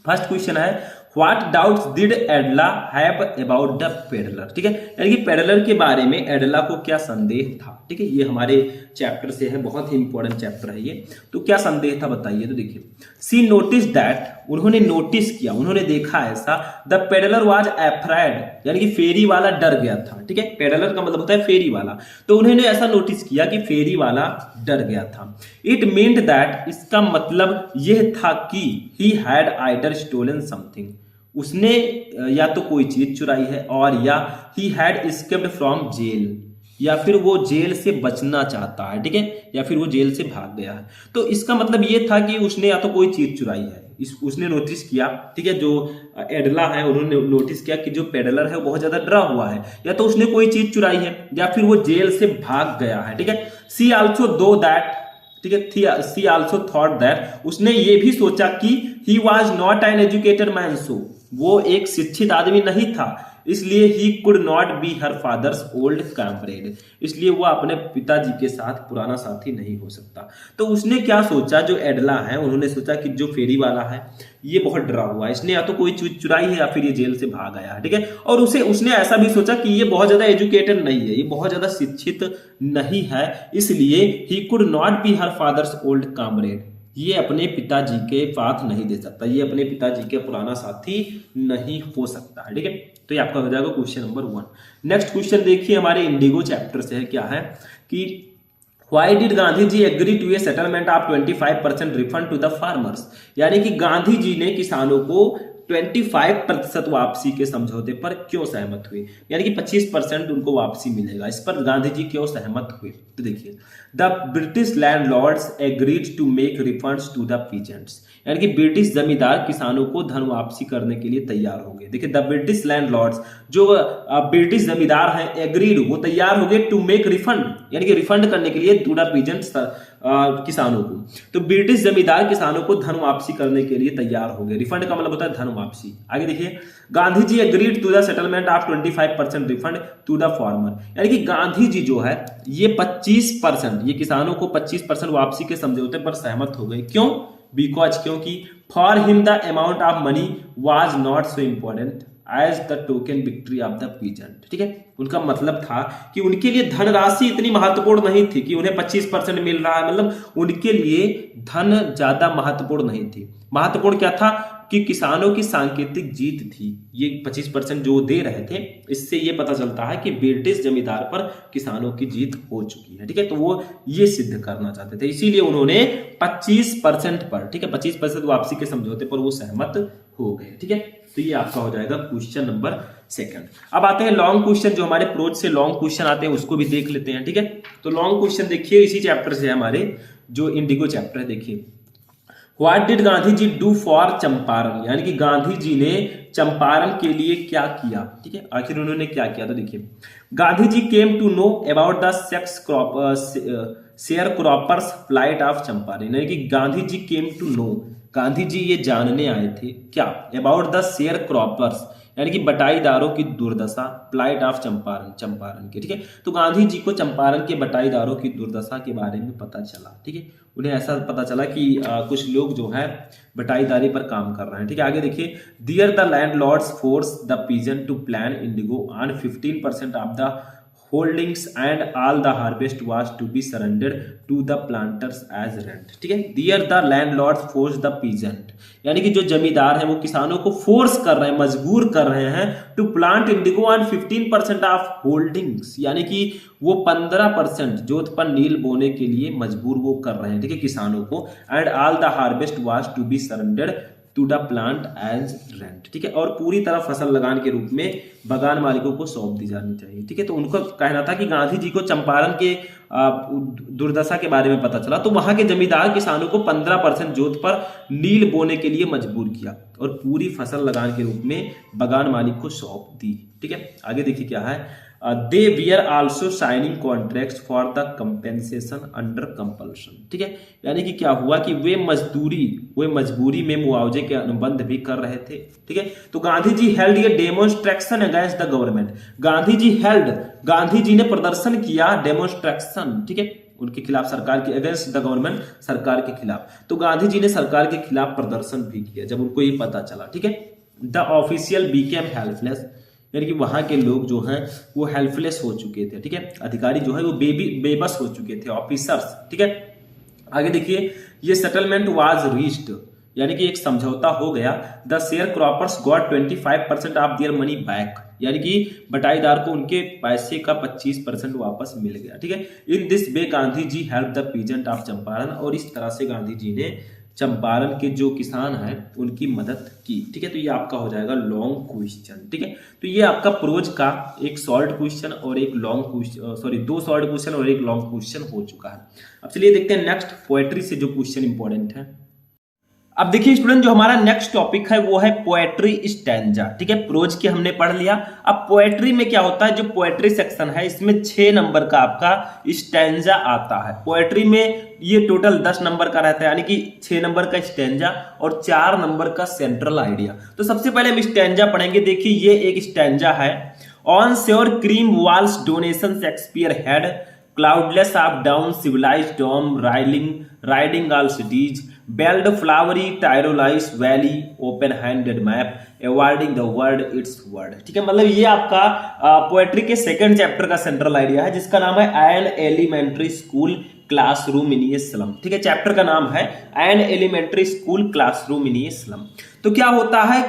फर्स्ट क्वेश्चन है, what doubts did एडला have about the peddler, ठीक है, यानी कि पेडलर के बारे में एडला को क्या संदेह था, ठीक है। ये हमारे चैप्टर से है, बहुत ही इंपॉर्टेंट चैप्टर है ये। तो क्या संदेह था बताइए। तो देखिए सी नोटिस दैट, उन्होंने नोटिस किया, उन्होंने देखा ऐसा, द पेडलर वाज अफ्रेड, यानी कि फेरी वाला डर गया था, ठीक है। पेडलर का मतलब होता है फेरी वाला, तो उन्होंने ऐसा नोटिस किया कि फेरी वाला डर गया था। इट मीन्ट दैट, इसका मतलब यह था कि he had either stolen something, उसने या तो कोई चीज चुराई है, और या he had escaped from jail, या फिर वो जेल से बचना चाहता है, ठीक है, या फिर वो जेल से भाग गया है। तो इसका मतलब ये था कि उसने या तो कोई चीज चुराई है, उसने नोटिस किया, ठीक है, जो एडला है उन्होंने नोटिस किया कि जो पेडलर है वो बहुत ज्यादा डरा हुआ है, या तो उसने कोई चीज चुराई है, या फिर वो जेल से भाग गया है, ठीक है। सी आल्सो दो दैट, ठीक है, सी आल्सो थॉट दैट, उसने ये भी सोचा कि he was not an educated man, सो वो एक शिक्षित आदमी नहीं था, इसलिए he could not be her father's old comrade, इसलिए वो अपने पिताजी के साथ पुराना साथी नहीं हो सकता। तो उसने क्या सोचा, जो एडला है उन्होंने सोचा कि जो फेरी वाला है ये बहुत डरा हुआ है, इसने या तो कोई चीज चुराई है या फिर ये जेल से भाग आया है, ठीक है। और उसने ऐसा भी सोचा कि ये बहुत ज्यादा एजुकेटेड नहीं है, ये बहुत ज्यादा शिक्षित नहीं है, इसलिए he could not be her father's old comrade, ये अपने पिताजी के साथ नहीं दे सकता, ये अपने पिताजी के पुराना साथी नहीं हो सकता है, ठीक है। तो ये आपका हो जाएगा क्वेश्चन नंबर 1। नेक्स्ट क्वेश्चन देखिए हमारे इंडिगो चैप्टर से है, क्या है कि why did Gandhi ji agree to a settlement of 25% refund to the farmers, यानी कि गांधी जी ने किसानों को 25% वापसी के समझौते पर क्यों सहमत हुए, यानी कि 25% उनको वापसी मिलेगा, इस पर गांधी जी क्यों सहमत हुए। तो देखिए, the British landlords agreed to make refunds to the peasants, यानी कि ब्रिटिश जमींदार किसानों को धन वापसी करने के लिए तैयार हो गए। देखिए, द ब्रिटिश लैंडलॉर्ड्स, जो ब्रिटिश जमींदार हैं, एग्रीड, वो तैयार हो गए टू मेक रिफंड, यानी कि रिफंड करने के लिए टू द पीजेंट्स, किसानों को। तो ब्रिटिश जमींदार किसानों को धन वापसी करने के लिए तैयार हो गए। रिफंड का मतलब होता है धन वापसी। आगे देखिए, Gandhi ji agreed to the settlement of 25% refund to the farmer, यानी कि गांधी जी जो है ये 25%, ये किसानों को 25% वापसी के समझौते पर सहमत हो गए। क्यों? बिकॉज, क्योंकि for him the amount of money was not so important as the token victory of the peasant. ठीक है, उनका मतलब था कि उनके लिए धनराशि इतनी महत्वपूर्ण नहीं थी कि उन्हें 25% मिल रहा है, मतलब उनके लिए धन ज्यादा महत्वपूर्ण नहीं थी। महत्वपूर्ण क्या था कि किसानों की सांकेतिक जीत थी। ये 25% जो दे रहे थे, इससे ये पता चलता है कि ब्रिटिश जमींदार पर किसानों की जीत हो चुकी है। ठीक है, तो वो ये सिद्ध करना चाहते थे, इसीलिए उन्होंने 25% पर, ठीक है, 25% वापसी के समझौते पर वो सहमत हो गए। ठीक है, तो ये आपका हो जाएगा क्वेश्चन नंबर 2। अब आते हैं लॉन्ग क्वेश्चन, जो हमारे प्रोज से लॉन्ग क्वेश्चन आते हैं उसको भी देख लेते हैं। ठीक है, तो लॉन्ग क्वेश्चन देखिए, इसी चैप्टर से हमारे जो इंडिगो चैप्टर है। देखिए, what did Gandhi ji do for Champaran, यानी कि गांधी जी ने चंपारण के लिए क्या किया। ठीक है, आखिर उन्होंने क्या किया। तो देखिए, Gandhi ji came to know about the sharecroppers flight of Champaran, यानी कि Gandhi ji came to know, Gandhi ji ये जानने आए थे क्या, अबाउट द शेयर क्रॉपर्स, यानी कि बटाईदारों की दुर्दशा, फ्लाइट ऑफ चंपारण, चंपारण की। ठीक है, तो गांधी जी को चंपारण के बटाईदारों की दुर्दशा के बारे में पता चला। ठीक है, उन्हें ऐसा पता चला कि कुछ लोग जो है बटाईदारी पर काम कर रहे हैं। ठीक है, आगे देखिए, there the landlords force the peasant to plant indigo on 15% of the holdings and all the harvest was to be surrendered to the planters as rent. ठीक है, there the landlords force the peasant, यानी कि जो जमींदार हैं वो किसानों को फोर्स कर रहे हैं, मजबूर कर रहे हैं to plant indigo on 15% of holdings, यानी कि वो 15% जोत पर नील बोने के लिए मजबूर वो कर रहे हैं। ठीक है, किसानों को, and all the harvest was to be surrendered to the plant as rent. ठीक है, और पूरी तरह फसल लगान के रूप में बागान मालिकों को सौंप दी जानी चाहिए। ठीक है, तो उनका कहना था कि गांधी जी को चंपारण के दुर्दशा के बारे में पता चला, तो वहां के जमींदार किसानों को 15% जोत पर नील बोने के लिए मजबूर किया और पूरी फसल लगान के रूप में बागान मालिक को सौंप दी। ठीक है, आगे देखिए क्या है, they were also signing contracts for the compensation under compulsion. ठीक है, यानी कि क्या हुआ कि वे मजबूरी में मुआवजे के अनुबंध भी कर रहे थे। ठीक है, तो Gandhi ji held a demonstration against the government, Gandhi ji ने प्रदर्शन किया, डेमोन्स्ट्रेशन, ठीक है, उनके खिलाफ, सरकार के अगेंस्ट द गवर्नमेंट, सरकार के खिलाफ। तो गांधी जी ने सरकार के खिलाफ प्रदर्शन भी किया जब उनको ये पता चला। ठीक है, द ऑफिशियल बीकेम हेल्पलेस, यानी कि वहां के लोग जो हैं वो हेल्पलेस हो चुके थे। ठीक है, अधिकारी जो है वो बेबस हो चुके थे, ऑफिसर्स। ठीक है, आगे देखिए, ये सेटलमेंट वाज रीच्ड, यानी कि एक समझौता हो गया। The share croppers got 25% of their money back, यानी कि बटाईदार को उनके पैसे का 25% वापस मिल गया। ठीक है, in this way Gandhi ji help the peasant of Champaran, और इस तरह से गांधी जी ने चंपारण के जो किसान हैं उनकी मदद की। ठीक है, तो ये आपका हो जाएगा लॉन्ग क्वेश्चन। ठीक है, तो ये आपका प्रोज का एक शॉर्ट क्वेश्चन और एक long question, sorry 2 short question और एक लॉन्ग क्वेश्चन हो चुका है। अब चलिए देखते हैं नेक्स्ट पोएट्री से जो क्वेश्चन इंपॉर्टेंट है। अब देखिए स्टूडेंट, जो हमारा नेक्स्ट टॉपिक है वो है पोएट्री स्टैंजा। ठीक है, प्रोज के हमने पढ़ लिया। अब पोएट्री में क्या होता है, जो पोएट्री सेक्शन है इसमें 6 नंबर का आपका स्टैंजा आता है। पोएट्री में ये टोटल 10 नंबर का रहता है, यानी कि 6 नंबर का स्टैंजा और 4 नंबर का सेंट्रल आइडिया। तो सबसे पहले हम स्टैंजा पढ़ेंगे। देखिए, ये एक स्टैंजा है। On sour cream walls donation Shakespeare head, cloudless of dawn civilised dome riding all cities, belled flowery Tyrolese valley, open handed map, awarding the world its world. ठीक है, मतलब ये आपका पोएट्री के 2nd चैप्टर का central idea है, जिसका नाम है an elementary school classroom in a slum. ठीक है, चैप्टर का नाम है an elementary school classroom in a slum. तो क्या होता है,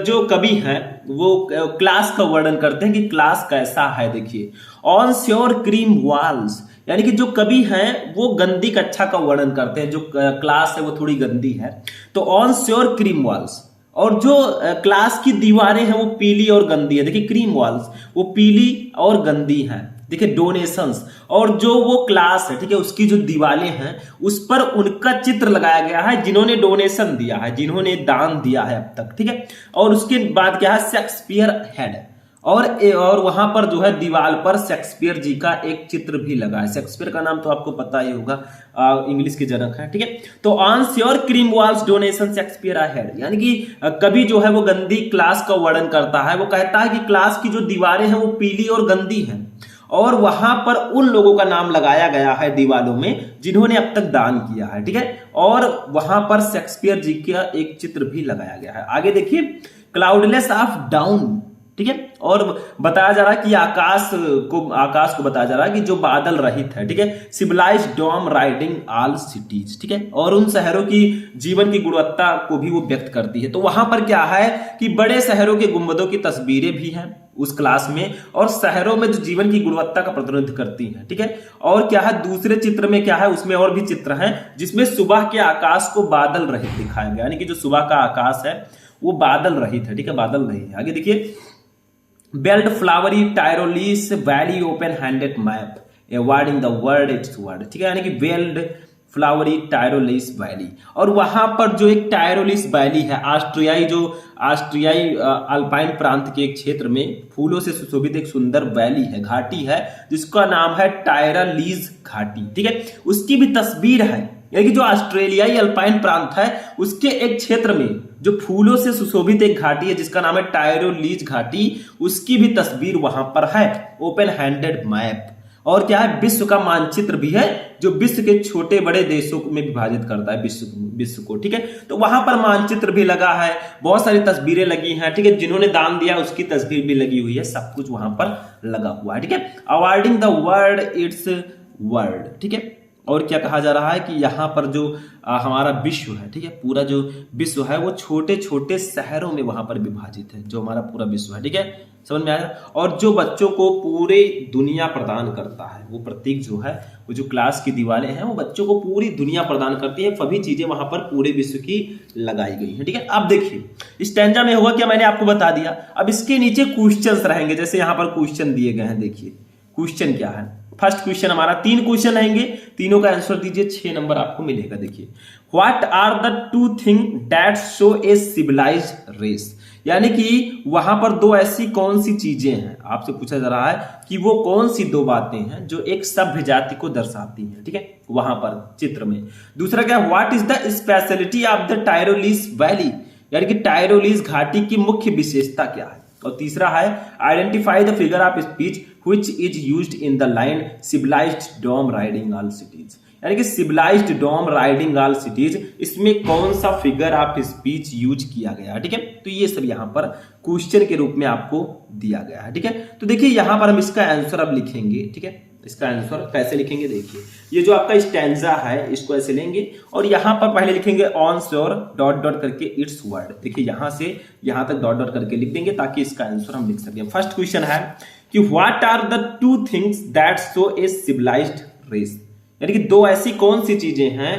जो कवि हैं वो क्लास का वर्णन करते हैं कि क्लास कैसा है। देखिए, ऑन श्योर क्रीम वॉल्स, यानी कि जो कवि हैं वो गंदी कक्षा का वर्णन करते हैं, जो क्लास है वो थोड़ी गंदी है। तो ऑन श्योर क्रीम वॉल्स, और जो क्लास की दीवारें हैं वो पीली और गंदी है, देखिए क्रीम वॉल्स वो पीली और गंदी हैं। देखिए डोनेशंस, और जो वो क्लास है ठीक है उसकी जो दीवारें हैं उस पर उनका चित्र लगाया गया है जिन्होंने डोनेशन दिया है, जिन्होंने दान दिया है अब तक, ठीक है। और उसके बाद क्या है, शेक्सपियर हेड, और वहां पर जो है दीवार पर शेक्सपियर जी का एक चित्र भी लगा है। शेक्सपियर का नाम तो आपको पता ही होगा, इंग्लिश के जनक है, ठीक है। तो on sour cream walls donation Shakespeare head, यानी कि कभी जो है वो गंदी क्लास का वर्णन करता है, वो कहता है कि क्लास की जो दीवारें हैं वो पीली और गंदी हैं, और वहां पर उन लोगों का नाम लगाया गया है दीवारों में जिन्होंने अब तक दान किया है, ठीक है। और वहां पर शेक्सपियर जी का एक चित्र भी लगाया गया है। आगे देखिए, क्लाउडलेस ऑफ डाउन, ठीक है। और बताया जा रहा है कि आकाश को बताया जा रहा है कि जो बादल रहित है, ठीक है। Civilised dome riding all cities, ठीक है। और उन शहरों की जीवन की गुणवत्ता को भी वो व्यक्त करती है। तो वहां पर क्या है कि बड़े शहरों के गुंबदों की तस्वीरें भी हैं उस क्लास में, और शहरों में जो जीवन की गुणवत्ता का प्रतिनिधित्व करती हैं, ठीक है। और क्या है, दूसरे चित्र में क्या है, उसमें और भी चित्र हैं जिसमें सुबह के आकाश को बादल रहित दिखाया गया, यानी कि जो सुबह का आकाश है वो बादल रहित है, ठीक है, बादल नहीं है। आगे देखिए, belled flowery Tyrolese valley open handed map awarding the world its world, ठीक है। यानी कि बेल्ट फ्लावरी टायरोलिस वैली, और वहां पर जो एक टायरोलिस वैली है, ऑस्ट्रियाई अल्पाइन प्रांत के एक क्षेत्र में फूलों से सुशोभित एक सुंदर वैली है, घाटी है, जिसका नाम है टायरोलिस घाटी, ठीक है। उसकी भी तस्वीर है, यानी कि जो ऑस्ट्रेलियाई अल्पाइन प्रांत है उसके एक क्षेत्र में जो फूलों से सुशोभित एक घाटी है जिसका नाम है टायरोलिस घाटी, उसकी भी तस्वीर वहां पर है, ओपन हैंडेड मैप। और क्या है, विश्व का मानचित्र भी है जो विश्व के छोटे बड़े देशों में विभाजित करता है विश्व को, ठीक है। तो वहां पर मानचित्र भी लगा है, बहुत सारी तस्वीरें लगी हैं, ठीक है। जिन्होंने दान दिया उसकी तस्वीर भी लगी हुई है, सब कुछ वहां पर लगा हुआ है, ठीक है। Awarding the world it's world, ठीक है। और क्या कहा जा रहा है कि यहाँ पर जो हमारा विश्व है, ठीक है, पूरा जो विश्व है वो छोटे छोटे शहरों में वहां पर विभाजित है, जो हमारा पूरा विश्व है, ठीक है, समझ में आया। और जो बच्चों को पूरी दुनिया प्रदान करता है, वो प्रतीक जो है, वो जो क्लास की दीवारें हैं वो बच्चों को पूरी दुनिया प्रदान करती है, सभी चीजें वहां पर पूरे विश्व की लगाई गई है, ठीक है। अब देखिए स्टैंजा में हुआ क्या, मैंने आपको बता दिया। अब इसके नीचे क्वेश्चंस रहेंगे, जैसे यहाँ पर क्वेश्चन दिए गए हैं, देखिए क्वेश्चन क्या है। फर्स्ट क्वेश्चन हमारा 3 क्वेश्चन रहेंगे, तीनों का आंसर दीजिए, 6 नंबर आपको मिलेगा। देखिए, what are the 2 thing that show a civilised race, यानी कि वहां पर 2 ऐसी कौन सी चीजें हैं, आपसे पूछा जा रहा है कि वो कौन सी 2 बातें हैं जो एक सभ्य जाति को दर्शाती हैं, ठीक है, वहां पर चित्र में। दूसरा क्या, what is the speciality of the Tyrolese valley, यानी कि टायरोलिस घाटी की मुख्य विशेषता क्या है। और तीसरा है, identify the figure of speech which is used in the line civilized dome riding all cities, यानी कि civilized dome riding all cities, इसमें कौन सा फिगर ऑफ स्पीच यूज किया गया है, ठीक है। तो ये सब यहाँ पर क्वेश्चन के रूप में आपको दिया गया है, ठीक है। तो देखिए यहाँ पर हम इसका आंसर अब लिखेंगे, ठीक है। इसका आंसर कैसे लिखेंगे, देखिए ये जो आपका स्टैंजा है इसको ऐसे लेंगे और यहाँ पर पहले लिखेंगे ऑन श्योर डॉट डॉट करके इट्स वर्ड, देखिए यहाँ से यहाँ तक डॉट डॉट करके लिख देंगे ताकि इसका आंसर हम लिख सकें। फर्स्ट क्वेश्चन है कि what are the 2 things that show a civilised race, यानी कि 2 ऐसी कौन सी चीजें हैं,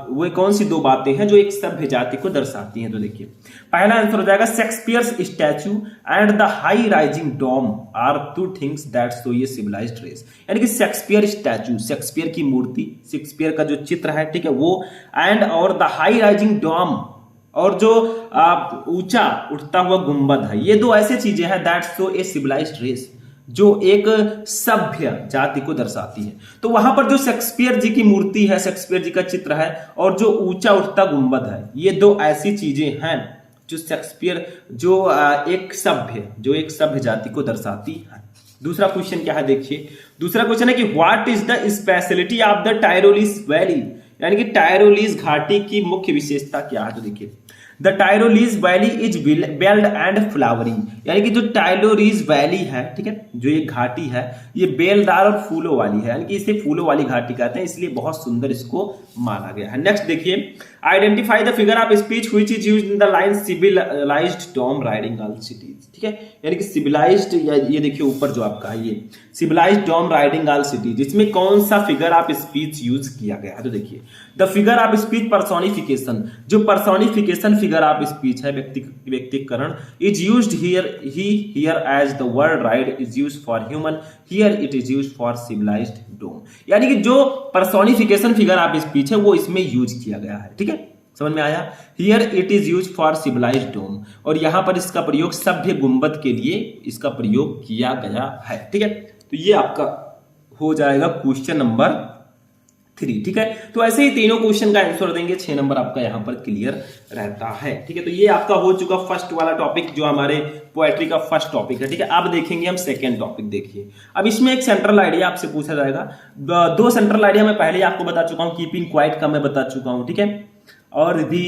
वो कौन सी 2 बातें हैं जो एक सभ्य जाति को दर्शाती हैं। तो देखिए पहला आंसर हो जाएगा Shakespeare's statue and the high rising dome are 2 things that show a civilised race, यानी कि शेक्सपियर स्टैचू, शेक्सपियर की मूर्ति, शेक्सपियर का जो चित्र है, ठीक है, वो, एंड और द हाई राइजिंग डोम, और जो ऊंचा उठता हुआ गुंबद है, ये 2 ऐसे चीजें हैं that show a civilised race, जो एक सभ्य जाति को दर्शाती है। तो वहां पर जो शेक्सपियर जी की मूर्ति है, शेक्सपियर जी का चित्र है, और जो ऊंचा उठता गुंबद है, ये 2 ऐसी चीजें हैं जो शेक्सपियर जो एक सभ्य जाति को दर्शाती है। दूसरा क्वेश्चन क्या है, देखिए दूसरा क्वेश्चन है कि what is the speciality of the Tyrolese valley, यानी कि टायरोलिस घाटी की मुख्य विशेषता क्या है। तो देखिए the Tyrolese valley is belled and flowery, यानी कि जो टायरोलिस वैली है, ठीक है, जो ये घाटी है, ये बेलदार और फूलों वाली है, यानी कि इसे फूलों वाली घाटी कहते हैं, इसलिए बहुत सुंदर इसको माना गया है। नेक्स्ट देखिए, identify the figure of speech which is used in the line civilised dome riding all cities, ठीक है, यानी कि सिविलाइज्ड, या ये देखिए ऊपर जो आपका है ये civilised dome riding all cities, इसमें कौन सा फिगर ऑफ स्पीच यूज किया गया है? तो देखिए the figure of speech personification, जो पर्सोनिफिकेशन फिगर ऑफ स्पीच है, व्यक्तिकरण, is used here as the word ride is used for human, here it is used for civilised dome, यानी कि जो पर्सोनिफिकेशन फिगर ऑफ स्पीच है वो इसमें use किया गया है, ठीक है, समझ में आया। Here it is use for civilised dome, और यहां पर इसका प्रयोग सभ्य गुंबद के लिए इसका प्रयोग किया गया है, ठीक है। तो ये आपका हो जाएगा क्वेश्चन नंबर 3, ठीक है। तो ऐसे ही तीनों क्वेश्चन का आंसर देंगे, 6 नंबर आपका यहां पर क्लियर रहता है, ठीक है। तो ये आपका हो चुका फर्स्ट वाला टॉपिक, जो हमारे पोएट्री का फर्स्ट टॉपिक है, ठीक है। अब देखेंगे हम सेकंड टॉपिक। देखिए अब इसमें एक सेंट्रल आइडिया आपसे पूछा जाएगा, 2 सेंट्रल आइडिया मैं पहले ही आपको बता चुका हूं, कीपिंग क्वाइट का मैं बता चुका हूं, ठीक है, और भी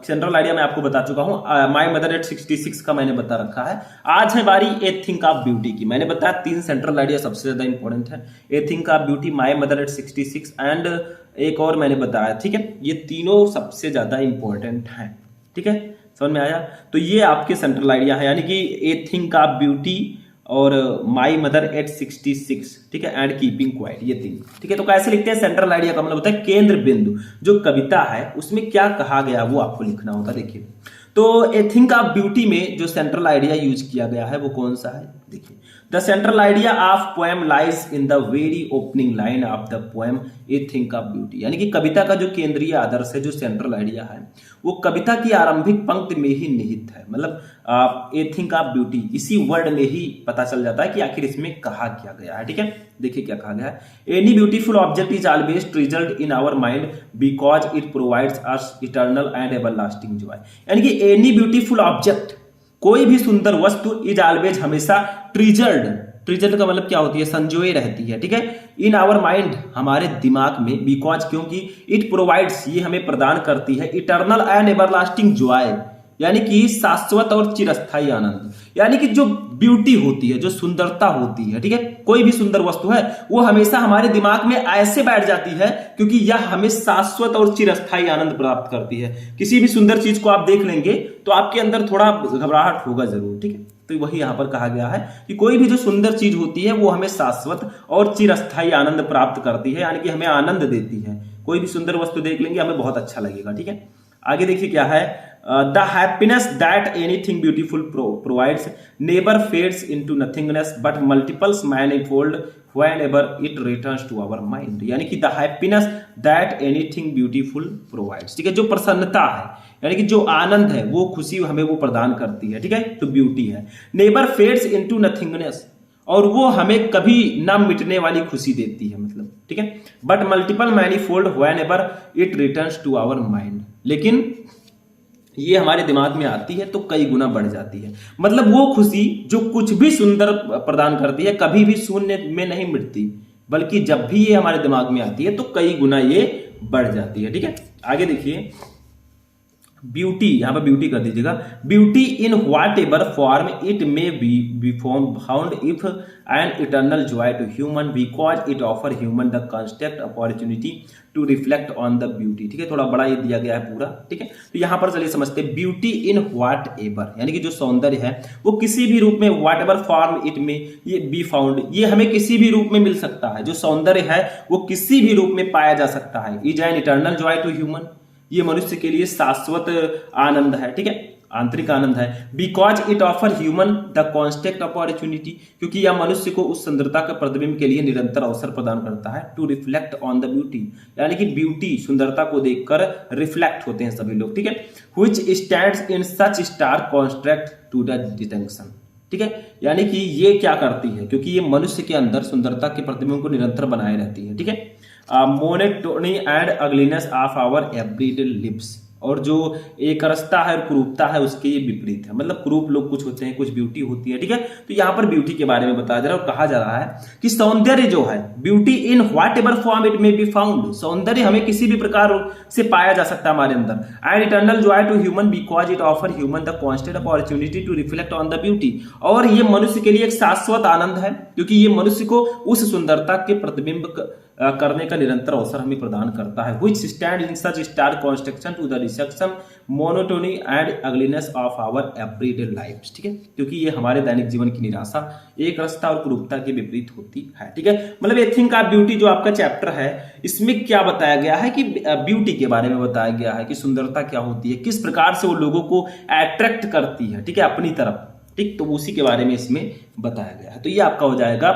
सेंट्रल आइडिया मैं आपको बता चुका हूं, माय मदर एट 66 का मैंने बता रखा है। आज है बारी ए थिंक ऑफ ब्यूटी की। मैंने बताया 3 सेंट्रल आइडिया सबसे ज्यादा इंपॉर्टेंट है, a thing of beauty, my mother at 66 and एक और मैंने बताया, ठीक है। ये तीनों सबसे ज्यादा इंपॉर्टेंट है, ठीक है, समझ में आया। तो ये आपके सेंट्रल आइडिया है, यानी कि ए थिंक ऑफ ब्यूटी और माई मदर एट 66, ठीक है, एंड कीपिंग क्वाइट, ये 3, ठीक है। तो कैसे लिखते हैं सेंट्रल आइडिया का मतलब होता है केंद्र बिंदु, जो कविता है उसमें क्या कहा गया वो आपको लिखना होता है। देखिए तो ए थिंक ऑफ ब्यूटी में जो सेंट्रल आइडिया यूज किया गया है वो कौन सा है? देखिए the central idea of poem lies in the very opening line of the poem A thing of beauty, यानी कि कविता का जो केंद्रीय आदर्श है, जो सेंट्रल आइडिया है, वो कविता की आरंभिक पंक्ति में ही निहित है। मतलब ए थिंक ऑफ ब्यूटी इसी वर्ड में ही पता चल जाता है कि आखिर इसमें कहा क्या गया है, ठीक है। देखिए क्या कहा गया है, any beautiful object is always treasured in our mind because it provides us eternal and everlasting joy, यानी कि एनी ब्यूटीफुल ऑब्जेक्ट, कोई भी सुंदर वस्तु, इज ऑलवेज हमेशा ट्रेजर्ड, ट्रेजर्ड का मतलब क्या होती है? संजोए रहती है, ठीक है, इन आवर माइंड, हमारे दिमाग में, बिकॉज क्योंकि इट प्रोवाइड्स, ये हमें प्रदान करती है, इटर्नल एंड एवरलास्टिंग जॉय, यानी कि शाश्वत और चिरस्थायी आनंद, यानी कि जो ब्यूटी होती है, जो सुंदरता होती है, ठीक है, कोई भी सुंदर वस्तु है वो हमेशा हमारे दिमाग में ऐसे बैठ जाती है क्योंकि यह हमें शाश्वत और चिरस्थायी आनंद प्राप्त करती है। किसी भी सुंदर चीज को आप देख लेंगे तो आपके अंदर थोड़ा घबराहट होगा जरूर, ठीक है। तो वही यहां पर कहा गया है कि कोई भी जो सुंदर चीज होती है वो हमें शाश्वत और चिरस्थायी आनंद प्राप्त करती है, यानी कि हमें आनंद देती है। कोई भी सुंदर वस्तु देख लेंगे हमें बहुत अच्छा लगेगा, ठीक है। आगे देखिए क्या है, the happiness that anything beautiful provides never fades into nothingness but multiples manifold whenever it returns to our mind, यानी कि the happiness that anything beautiful provides, ठीक है, जो प्रसन्नता है, यानी कि जो आनंद है, वो खुशी हमें वो प्रदान करती है, ठीक है, तो ब्यूटी है। नेवर फेड्स इनटू नथिंगनेस, और वो हमें कभी ना मिटने वाली खुशी देती है, मतलब, ठीक है, but multiple manifold whenever it returns to our mind, लेकिन ये हमारे दिमाग में आती है तो कई गुना बढ़ जाती है। मतलब वो खुशी जो कुछ भी सुंदर प्रदान करती है कभी भी शून्य में नहीं मिटती, बल्कि जब भी ये हमारे दिमाग में आती है तो कई गुना ये बढ़ जाती है, ठीक है। आगे देखिए ब्यूटी, यहां पर ब्यूटी कर दीजिएगा, beauty in whatever form it may be found if an eternal joy to human because it offer human the constant opportunity to reflect on the beauty, ठीक है, थोड़ा बड़ा ये दिया गया है पूरा, ठीक है। तो यहां पर चलिए समझते हैं, ब्यूटी इन व्हाट एवर, यानी कि जो सौंदर्य है वो किसी भी रूप में, व्हाट एवर फॉर्म इट में ये बी फाउंड, ये हमें किसी भी रूप में मिल सकता है। जो सौंदर्य है वो किसी भी रूप में पाया जा सकता है। Is an eternal joy to human, ये मनुष्य के लिए शाश्वत आनंद है, ठीक है, आंतरिक आनंद है। Because it offer human the constant opportunity, क्योंकि यह मनुष्य को उस सुंदरता के प्रतिबिंब के लिए निरंतर अवसर प्रदान करता है। To reflect on the beauty, यानी कि ब्यूटी, सुंदरता को देखकर रिफ्लेक्ट होते हैं सभी लोग, ठीक है। Which stands in such star contract to the detention, ठीक है, यानी कि ये क्या करती है, क्योंकि ये मनुष्य के अंदर सुंदरता के प्रतिबिंब को निरंतर बनाए रहती है, ठीक है। Monotony and ugliness of our everyday lives, और जो एक रसता है, कुरूपता है, उसके ये विपरीत है। मतलब कुरूप लोग कुछ होते हैं, कुछ ब्यूटी होती है, ठीक है। तो यहाँ पर ब्यूटी के बारे में बताया जा रहा है और कहा जा रहा है कि सौंदर्य जो है, beauty in whatever form it may be found, सौंदर्य हमें किसी भी प्रकार से पाया जा सकता है हमारे अंदर। And eternal joy to human because it offer human the constant opportunity to reflect on the beauty, और ये मनुष्य के लिए एक शाश्वत आनंद है क्योंकि ये मनुष्य को उस सुंदरता के प्रतिबिंब करने का निरंतर अवसर हमें प्रदान करता है। Which stand in such star construction to the destruction monotony and ugliness of our everyday life. ठीक है, क्योंकि ये हमारे दैनिक जीवन की निराशा, एक रसता और कुरूपता के विपरीत होती है। ठीक है, मतलब ए थिंक ऑफ ब्यूटी जो आपका चैप्टर है, इसमें क्या बताया गया है कि ब्यूटी के बारे में बताया गया है कि सुंदरता क्या होती है, किस प्रकार से वो लोगों को अट्रैक्ट करती है, ठीक है, अपनी तरफ। ठीक, तो उसी के बारे में इसमें बताया गया है। तो ये आपका हो जाएगा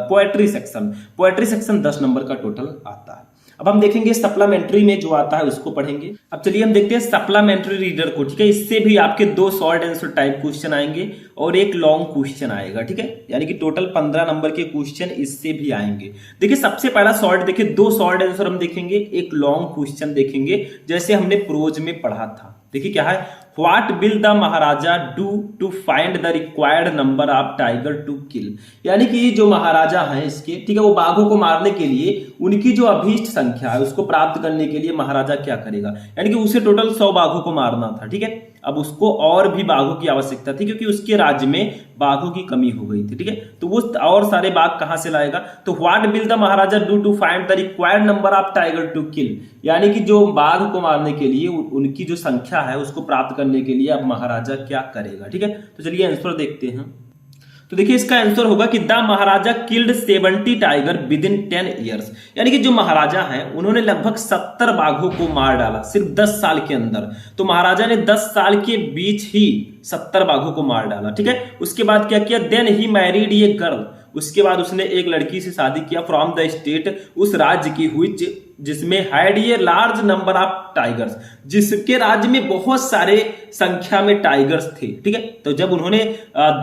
poetry section. Poetry section 10 number का टोटल आता है। अब हम देखेंगे सप्लीमेंट्री में जो आता है उसको पढ़ेंगे। अब चलिए हम देखते हैं सप्लीमेंट्री रीडर को। ठीक है, इससे भी आपके 2 शॉर्ट आंसर टाइप क्वेश्चन आएंगे और एक लॉन्ग क्वेश्चन आएगा। ठीक है, यानी कि टोटल 15 नंबर के क्वेश्चन इससे भी आएंगे। देखिए सबसे पहला शॉर्ट, देखिए 2 शॉर्ट आंसर हम देखेंगे, एक लॉन्ग क्वेश्चन देखेंगे, जैसे हमने प्रोज में पढ़ा था। देखिए क्या है, what will the maharaja do to find the required number of tiger to kill. यानी कि जो महाराजा हैं इसके, ठीक है, वो बाघों को मारने के लिए उनकी जो अभीष्ट संख्या है उसको प्राप्त करने के लिए महाराजा क्या करेगा। यानी कि उसे टोटल 100 बाघों को मारना था। ठीक है, अब उसको और भी बाघों की आवश्यकता थी क्योंकि उसके राज्य में बाघों की कमी हो गई थी। ठीक है, तो वो और सारे बाघ कहां से लाएगा। तो what will the maharaja do to find the required number of tiger to kill, यानी कि जो बाघ को मारने के लिए उनकी जो संख्या है उसको प्राप्त करने के लिए अब महाराजा क्या करेगा। ठीक है, तो चलिए आंसर देखते हैं। तो देखिए इसका आंसर होगा कि the Maharaja killed 70 tiger with in 10 years. यानी कि जो महाराजा हैं उन्होंने लगभग 70 बाघों को मार डाला सिर्फ 10 साल के अंदर। तो महाराजा ने 10 साल के बीच ही 70 बाघों को मार डाला। ठीक है, उसके बाद क्या किया, then he married a girl, उसके बाद उसने एक लड़की से शादी किया फ्रॉम द स्टेट, उस राज्य की हुई जिसमें हैड ये लार्ज नंबर ऑफ टाइगर्स, जिसके राज्य में बहुत सारे संख्या में टाइगर्स थे। ठीक है, तो जब उन्होंने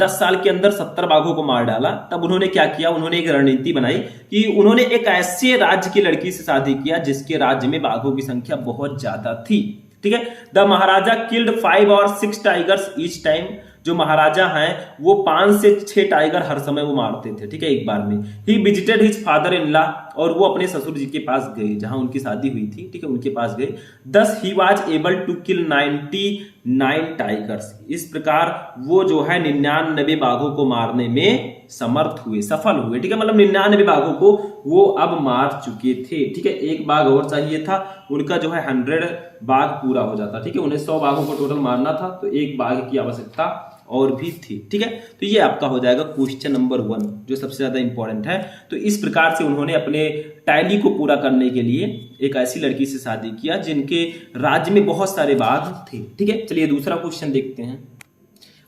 10 साल के अंदर 70 बाघों को मार डाला, तब उन्होंने क्या किया, उन्होंने एक रणनीति बनाई कि उन्होंने एक ऐसे राज्य की लड़की से शादी किया जिसके राज्य में बाघों की संख्या बहुत ज्यादा थी। ठीक है, द महाराजा किल्ड 5 और 6 टाइगर्स ईच टाइम। जो महाराजा हैं वो 5 से 6 टाइगर हर समय वो मारते थे। ठीक है, एक बार में। He visited his father in law, और वो अपने ससुर जी के पास गए जहां उनकी शादी हुई थी। ठीक है, उनके पास गए। Thus he was able to kill 99 tigers. इस प्रकार वो जो है 99 बाघों को मारने में समर्थ हुए, सफल हुए। ठीक है, मतलब 99 बाघों को वो अब मार चुके थे। ठीक है, एक बाघ और चाहिए था, उनका जो है 100 बाघ पूरा हो जाता। ठीक है, उन्हें 100 बाघों को टोटल मारना था, तो एक बाघ की आवश्यकता और भी थी। ठीक है, तो ये आपका हो जाएगा क्वेश्चन नंबर 1, जो सबसे ज्यादा इंपॉर्टेंट है। तो इस प्रकार से उन्होंने अपने टैली को पूरा करने के लिए एक ऐसी लड़की से शादी किया जिनके राज्य में बहुत सारे बाघ थे। ठीक है, चलिए दूसरा क्वेश्चन देखते हैं।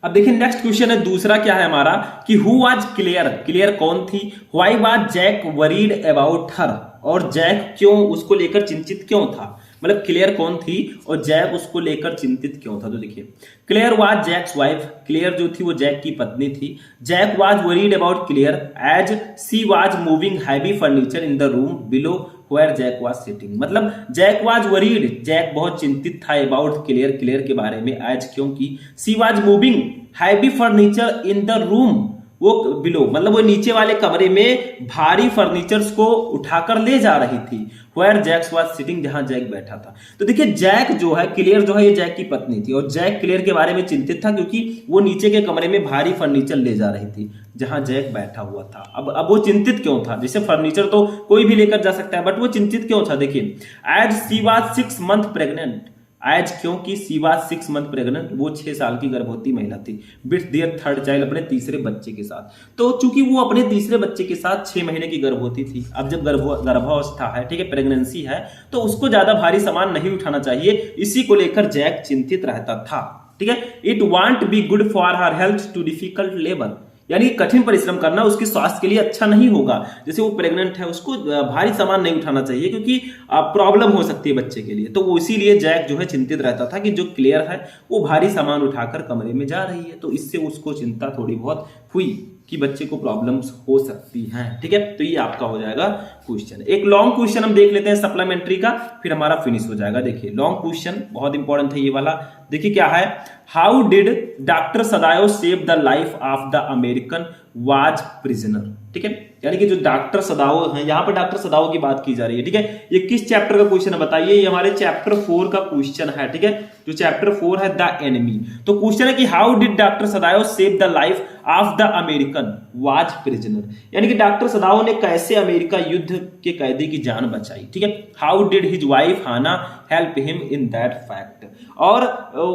अब देखिए नेक्स्ट क्वेश्चन है, दूसरा क्या है हमारा कि हु वाज क्लियर, क्लियर कौन थी। Why was Jack worried about her, और जैक क्यों उसको लेकर चिंतित क्यों था। मतलब क्लियर कौन थी और जैक उसको लेकर चिंतित क्यों था। तो देखिए Claire was Jack's wife, Claire जो थी वो जैक की पत्नी थी। Jack was worried about Claire as she was moving heavy furniture in the room below where Jack was sitting. मतलब जैक वाज वरीड, जैक बहुत चिंतित था अबाउट क्लियर, क्लियर के बारे में। एज क्योंकि she was moving heavy furniture in the room, वो below मतलब वो नीचे वाले कमरे में भारी फर्नीचर्स को उठाकर ले जा रही थी। वेयर जैक वाज सिटिंग, जहां जैक बैठा था। तो देखिए जैक जो है, क्लियर जो है ये जैक की पत्नी थी, और जैक क्लियर के बारे में चिंतित था क्योंकि वो नीचे के कमरे में भारी फर्नीचर ले जा रही थी जहां जैक बैठा हुआ था। अब वो चिंतित क्यों था, जैसे फर्नीचर तो कोई भी लेकर जा सकता है, बट वो चिंतित क्यों था। देखिए as she was 6 month pregnant, as क्योंकि सी वाज 6 मंथ प्रेग्नेंट, वो 6 साल की गर्भवती महिला थी। विथ देयर थर्ड चाइल्ड, अपने तीसरे बच्चे के साथ। तो चूंकि वो अपने तीसरे बच्चे के साथ 6 महीने की गर्भवती थी, अब जब गर्भावस्था है, ठीक है, प्रेगनेंसी है, तो उसको ज्यादा भारी सामान नहीं उठाना चाहिए। इसी को लेकर जैक चिंतित रहता था। ठीक है, it won't be good for her health to difficult labour, यानी कठिन परिश्रम करना उसके स्वास्थ्य के लिए अच्छा नहीं होगा। जैसे वो प्रेग्नेंट है, उसको भारी सामान नहीं उठाना चाहिए क्योंकि प्रॉब्लम हो सकती है बच्चे के लिए। तो वो इसीलिए जैक जो है चिंतित रहता था कि जो क्लियर है वो भारी सामान उठाकर कमरे में जा रही है, तो इससे उसको चिंता थोड़ी बहुत हुई कि बच्चे को प्रॉब्लम्स हो सकती हैं। ठीक है, तो ये आपका हो जाएगा क्वेश्चन। एक लॉन्ग क्वेश्चन हम देख लेते हैं सप्लीमेंट्री का, फिर हमारा फिनिश हो जाएगा। देखिए लॉन्ग क्वेश्चन बहुत इंपॉर्टेंट है ये वाला। देखिए क्या है, how did doctor Sadao save the life of the American war prisoner. ठीक है, यानी कि जो डॉक्टर सदाओ हैं, यहां पर डॉक्टर सदाओ की बात की जा रही है। ठीक है, ये किस चैप्टर का क्वेश्चन है बताइए? ये हमारे चैप्टर 4 का क्वेश्चन है। ठीक है, जो चैप्टर 4 है द एनिमी। तो क्वेश्चन है कि how did doctor Sadao save the life of the American war prisoner, यानी कि डॉक्टर सदाओ ने कैसे अमेरिका युद्ध के कैदी की जान बचाई। ठीक है, how did his wife Hana help him in that fact, और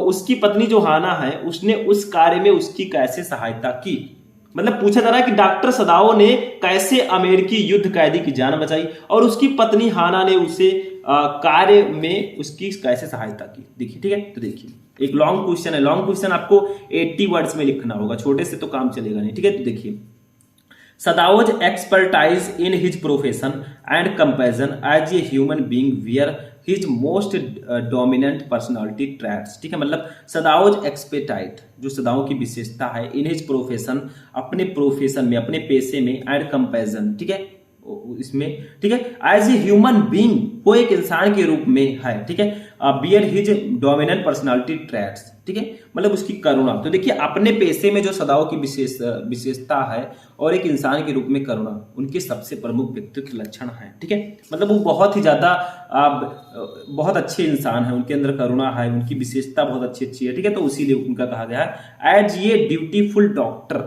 उसकी पत्नी जो हाना है उसने उस कार्य में उसकी कैसे सहायता की। मतलब पूछा जा रहा है कि डॉक्टर सदाओ ने कैसे अमेरिकी युद्ध कैदी की जान बचाई और उसकी पत्नी हाना ने उसे कार्य में उसकी कैसे सहायता की। देखिए, ठीक है, तो देखिए एक लॉन्ग क्वेश्चन है। लॉन्ग क्वेश्चन आपको 80 वर्ड्स में लिखना होगा, छोटे से तो काम चलेगा नहीं। ठीक है, तो देखिए Sadao's expertise in his profession and comparison as a human being were his most dominant personality traits. ठीक है, मतलब सदाओज एक्सपर्टाइट जो सदाओं की विशेषता है इन हिज प्रोफेशन, अपने प्रोफेशन में, अपने पेशे में, एंड कंपैरिजन, ठीक है, इसमें, ठीक है, एज ए ह्यूमन बीइंग, वो एक इंसान के रूप में है। ठीक है, bear his dominant personality traits. ठीक है, मतलब उसकी करुणा। तो देखिए अपने पेशे में जो सदाओं की विशेषता है और एक इंसान के रूप में करुणा, उनके सबसे प्रमुख व्यक्तित्व लक्षण है। ठीक है, मतलब वो बहुत ही ज्यादा बहुत अच्छे इंसान है, उनके अंदर करुणा है, उनकी विशेषता बहुत अच्छी अच्छी है। ठीक है, तो इसीलिए उनका कहा गया है एज ए ड्यूटीफुल डॉक्टर,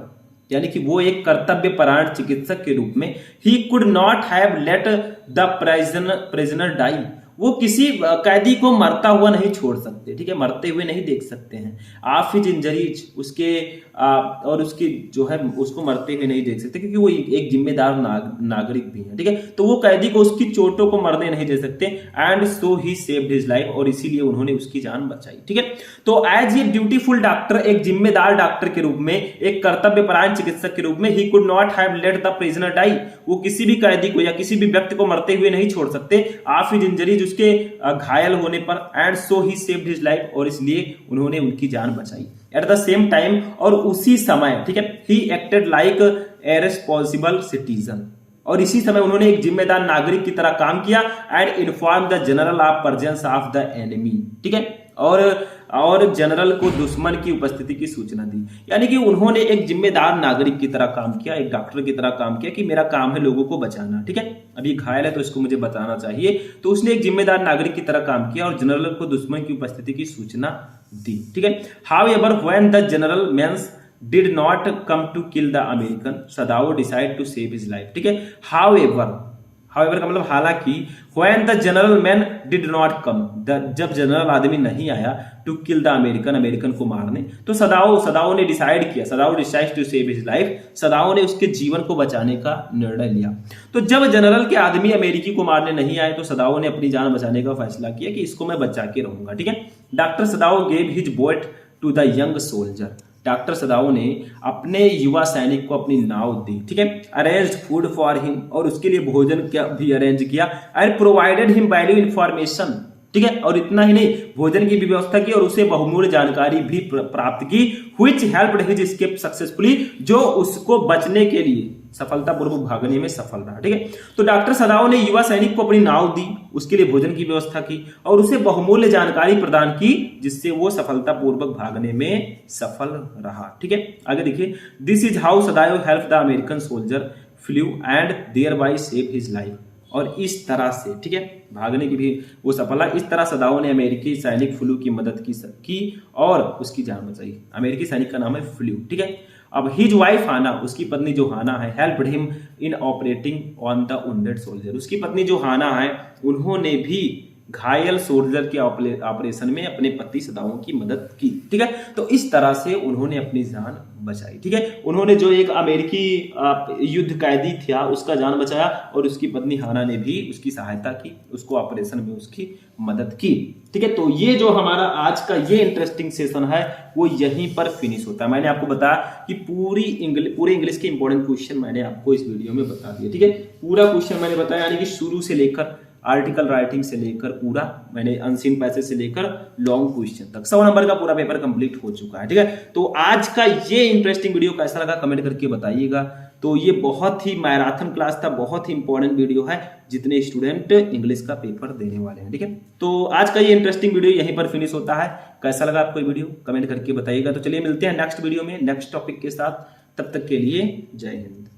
यानी कि वो एक कर्तव्यपरायण चिकित्सक के रूप में, he could not have let the prisoner die, वो किसी कैदी को मरता हुआ नहीं छोड़ सकते। ठीक है, मरते हुए नहीं देख सकते हैं। ऑफ हिज इंजरीज, उसके और उसकी जो है उसको मरते हुए नहीं देख सकते, क्योंकि वो एक जिम्मेदार नागरिक भी है। ठीक है, तो वो कैदी को उसकी चोटों को मरने नहीं दे सकते। And so he saved his life, और इसीलिए उन्होंने उसकी जान बचाई। ठीक है, तो एज ए ड्यूटीफुल डॉक्टर, एक जिम्मेदार डॉक्टर के रूप में, एक कर्तव्यपरायण चिकित्सक के रूप में, he could not have let the prisoner die, वो किसी भी कैदी को या किसी भी व्यक्ति को मरते हुए नहीं छोड़ सकते। ऑफ हिज इंजरीज, उसके घायल होने पर, and so he saved his life, और इसलिए उन्होंने उनकी जान बचाई। एट द सेम टाइम, और उसी समय, ठीक है, he acted like a responsible citizen, और इसी समय उन्होंने एक जिम्मेदार नागरिक की तरह काम किया। And inform the general of presence of the enemy. ठीक है, और जनरल को दुश्मन की उपस्थिति की सूचना दी, यानी कि उन्होंने एक जिम्मेदार नागरिक की तरह काम किया, एक डॉक्टर की तरह काम किया कि मेरा काम है लोगों को बचाना। ठीक है, अभी घायल है तो इसको मुझे बताना चाहिए, तो उसने एक जिम्मेदार नागरिक की तरह काम किया और जनरल को दुश्मन की उपस्थिति की सूचना दी। ठीक है, however when the general mens did not come to kill the American, Sadao decide to save his life. ठीक है, हाउएवर का मतलब हालांकि, when the general man did not come, जब जनरल आदमी नहीं आया टू किल द अमेरिकन को मारने, तो सदाओ ने डिसाइड किया, Sadao decide to save his life, Sadao ने उसके जीवन को बचाने का निर्णय लिया। तो जब जनरल के आदमी अमेरिकी को मारने नहीं आए तो सदाओ ने अपनी जान बचाने का फैसला किया कि इसको मैं बचा के रहूंगा। ठीक है, doctor Sadao gave his boat to the young soldier, doctor Sadao ने अपने युवा सैनिक को अपनी नाव दी। ठीक है, अरेंज फूड फॉर हिम, और उसके लिए भोजन भी अरेंज किया। And provided him value information. ठीक है, और इतना ही नहीं, भोजन की भी व्यवस्था की और उसे बहुमूल्य जानकारी भी प्राप्त की, which helped his escape successfully, जो उसको बचने के लिए सफलतापूर्वक भागने में सफल रहा। ठीक है, तो डॉक्टर सदाओ ने युवा सैनिक को अपनी नाव दी, उसके लिए भोजन की व्यवस्था की और उसे बहुमूल्य जानकारी प्रदान की, जिससे वो सफलतापूर्वक भागने में सफल रहा। ठीक है, आगे देखिए, this is how Sadao help the American soldier flee and thereby save his life, और इस तरह से, ठीक है, भागने की भी वो सफल है। इस तरह सदाओ ने अमेरिकी सैनिक फ्लू की मदद की और उसकी जान बचाई। अमेरिकी सैनिक का नाम है फ्लू। ठीक है, अब हिज वाइफ हाना, उसकी पत्नी जो हाना है, helped him in operating on the wounded soldier, उसकी पत्नी जो हाना है उन्होंने भी घायल सोल्जर के ऑपरेशन में अपने पति सदाओं की मदद की। ठीक है, तो इस तरह से उन्होंने अपनी जान बचाई। ठीक है, उन्होंने जो एक अमेरिकी युद्ध कैदी था उसका जान बचाया और उसकी पत्नी हाना ने भी उसकी सहायता की, उसको ऑपरेशन में उसकी मदद की। ठीक है, तो ये जो हमारा आज का ये इंटरेस्टिंग सेशन है वो यहीं पर फिनिश होता है। मैंने आपको बताया कि पूरे इंग्लिश के इंपॉर्टेंट क्वेश्चन मैंने आपको इस वीडियो में बता दिए। ठीक है, पूरा क्वेश्चन मैंने बताया, यानी कि शुरू से लेकर आर्टिकल राइटिंग से लेकर पूरा मैंने अनसीन पैसेज से लेकर लॉन्ग क्वेश्चन तक 100 नंबर का पूरा पेपर कंप्लीट हो चुका है। ठीक है, तो आज का ये इंटरेस्टिंग वीडियो कैसा लगा कमेंट करके बताइएगा। तो ये बहुत ही मैराथन क्लास था, बहुत ही इंपॉर्टेंट वीडियो है जितने स्टूडेंट इंग्लिश का पेपर देने वाले हैं। ठीक है, तो आज का ये इंटरेस्टिंग वीडियो यहीं पर फिनिश होता है। कैसा लगा आपको ये वीडियो कमेंट करके बताइएगा। तो चलिए मिलते हैं नेक्स्ट वीडियो में नेक्स्ट टॉपिक के साथ। तब तक के लिए जय हिंद।